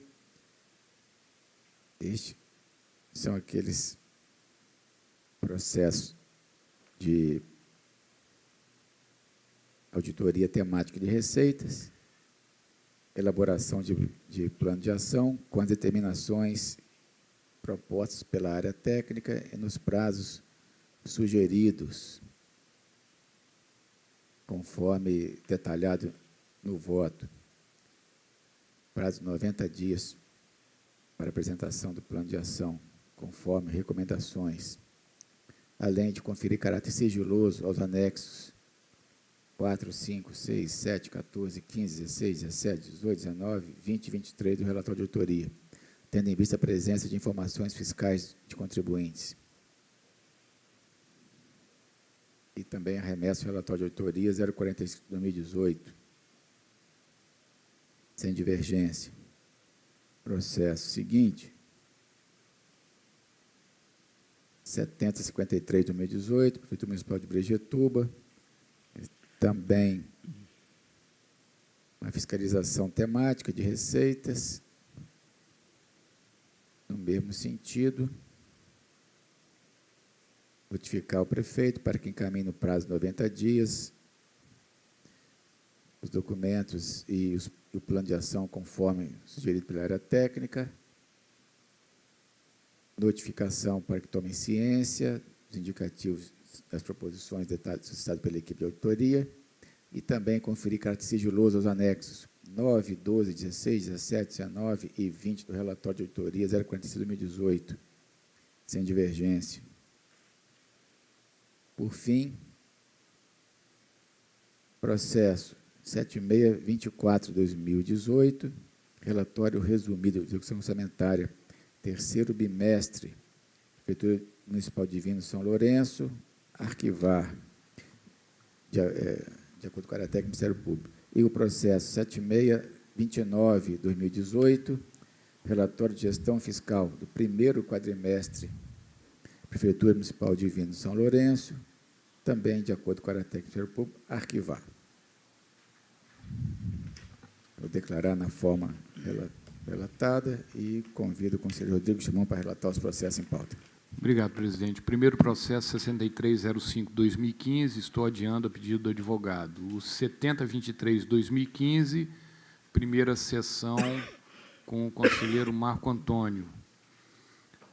Estes são aqueles processos de auditoria temática de receitas, elaboração de plano de ação com as determinações propostas pela área técnica e nos prazos sugeridos, conforme detalhado no voto. Prazo de 90 dias para apresentação do plano de ação, conforme recomendações, além de conferir caráter sigiloso aos anexos 4, 5, 6, 7, 14, 15, 16, 17, 18, 19, 20 e 23 do relatório de auditoria, tendo em vista a presença de informações fiscais de contribuintes. e também arremesso o relatório de auditoria 045/2018, sem divergência. Processo seguinte, 7053/2018, Prefeitura Municipal de Brejetuba, também uma fiscalização temática de receitas, no mesmo sentido, notificar o prefeito para que encaminhe no prazo de 90 dias os documentos e o plano de ação conforme sugerido pela área técnica, notificação para que tomem ciência dos indicativos das proposições detalhes solicitadas pela equipe de auditoria e também conferir caráter sigiloso aos anexos 9, 12, 16, 17, 19 e 20 do relatório de auditoria 046/2018, sem divergência. Por fim, processo 7624/2018, relatório resumido de execução orçamentária, terceiro bimestre, Prefeitura Municipal de Divino São Lourenço, arquivar, de acordo com a área técnica do Ministério Público. E o processo 7629/2018, relatório de gestão fiscal do primeiro quadrimestre, Prefeitura Municipal de Divino São Lourenço, também de acordo com a área técnica do Ministério Público, arquivar. Vou declarar na forma relatada e convido o conselheiro Rodrigo Chimão para relatar os processos em pauta. Obrigado, presidente. Primeiro processo 6305/2015, estou adiando a pedido do advogado. O 7023/2015, primeira sessão com o conselheiro Marco Antônio.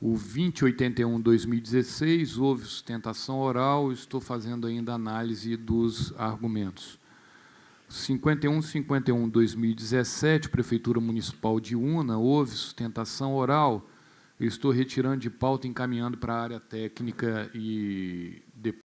O 2081/2016, houve sustentação oral, estou fazendo ainda análise dos argumentos. 5151/2017, Prefeitura Municipal de Una, houve sustentação oral, eu estou retirando de pauta e encaminhando para a área técnica e depois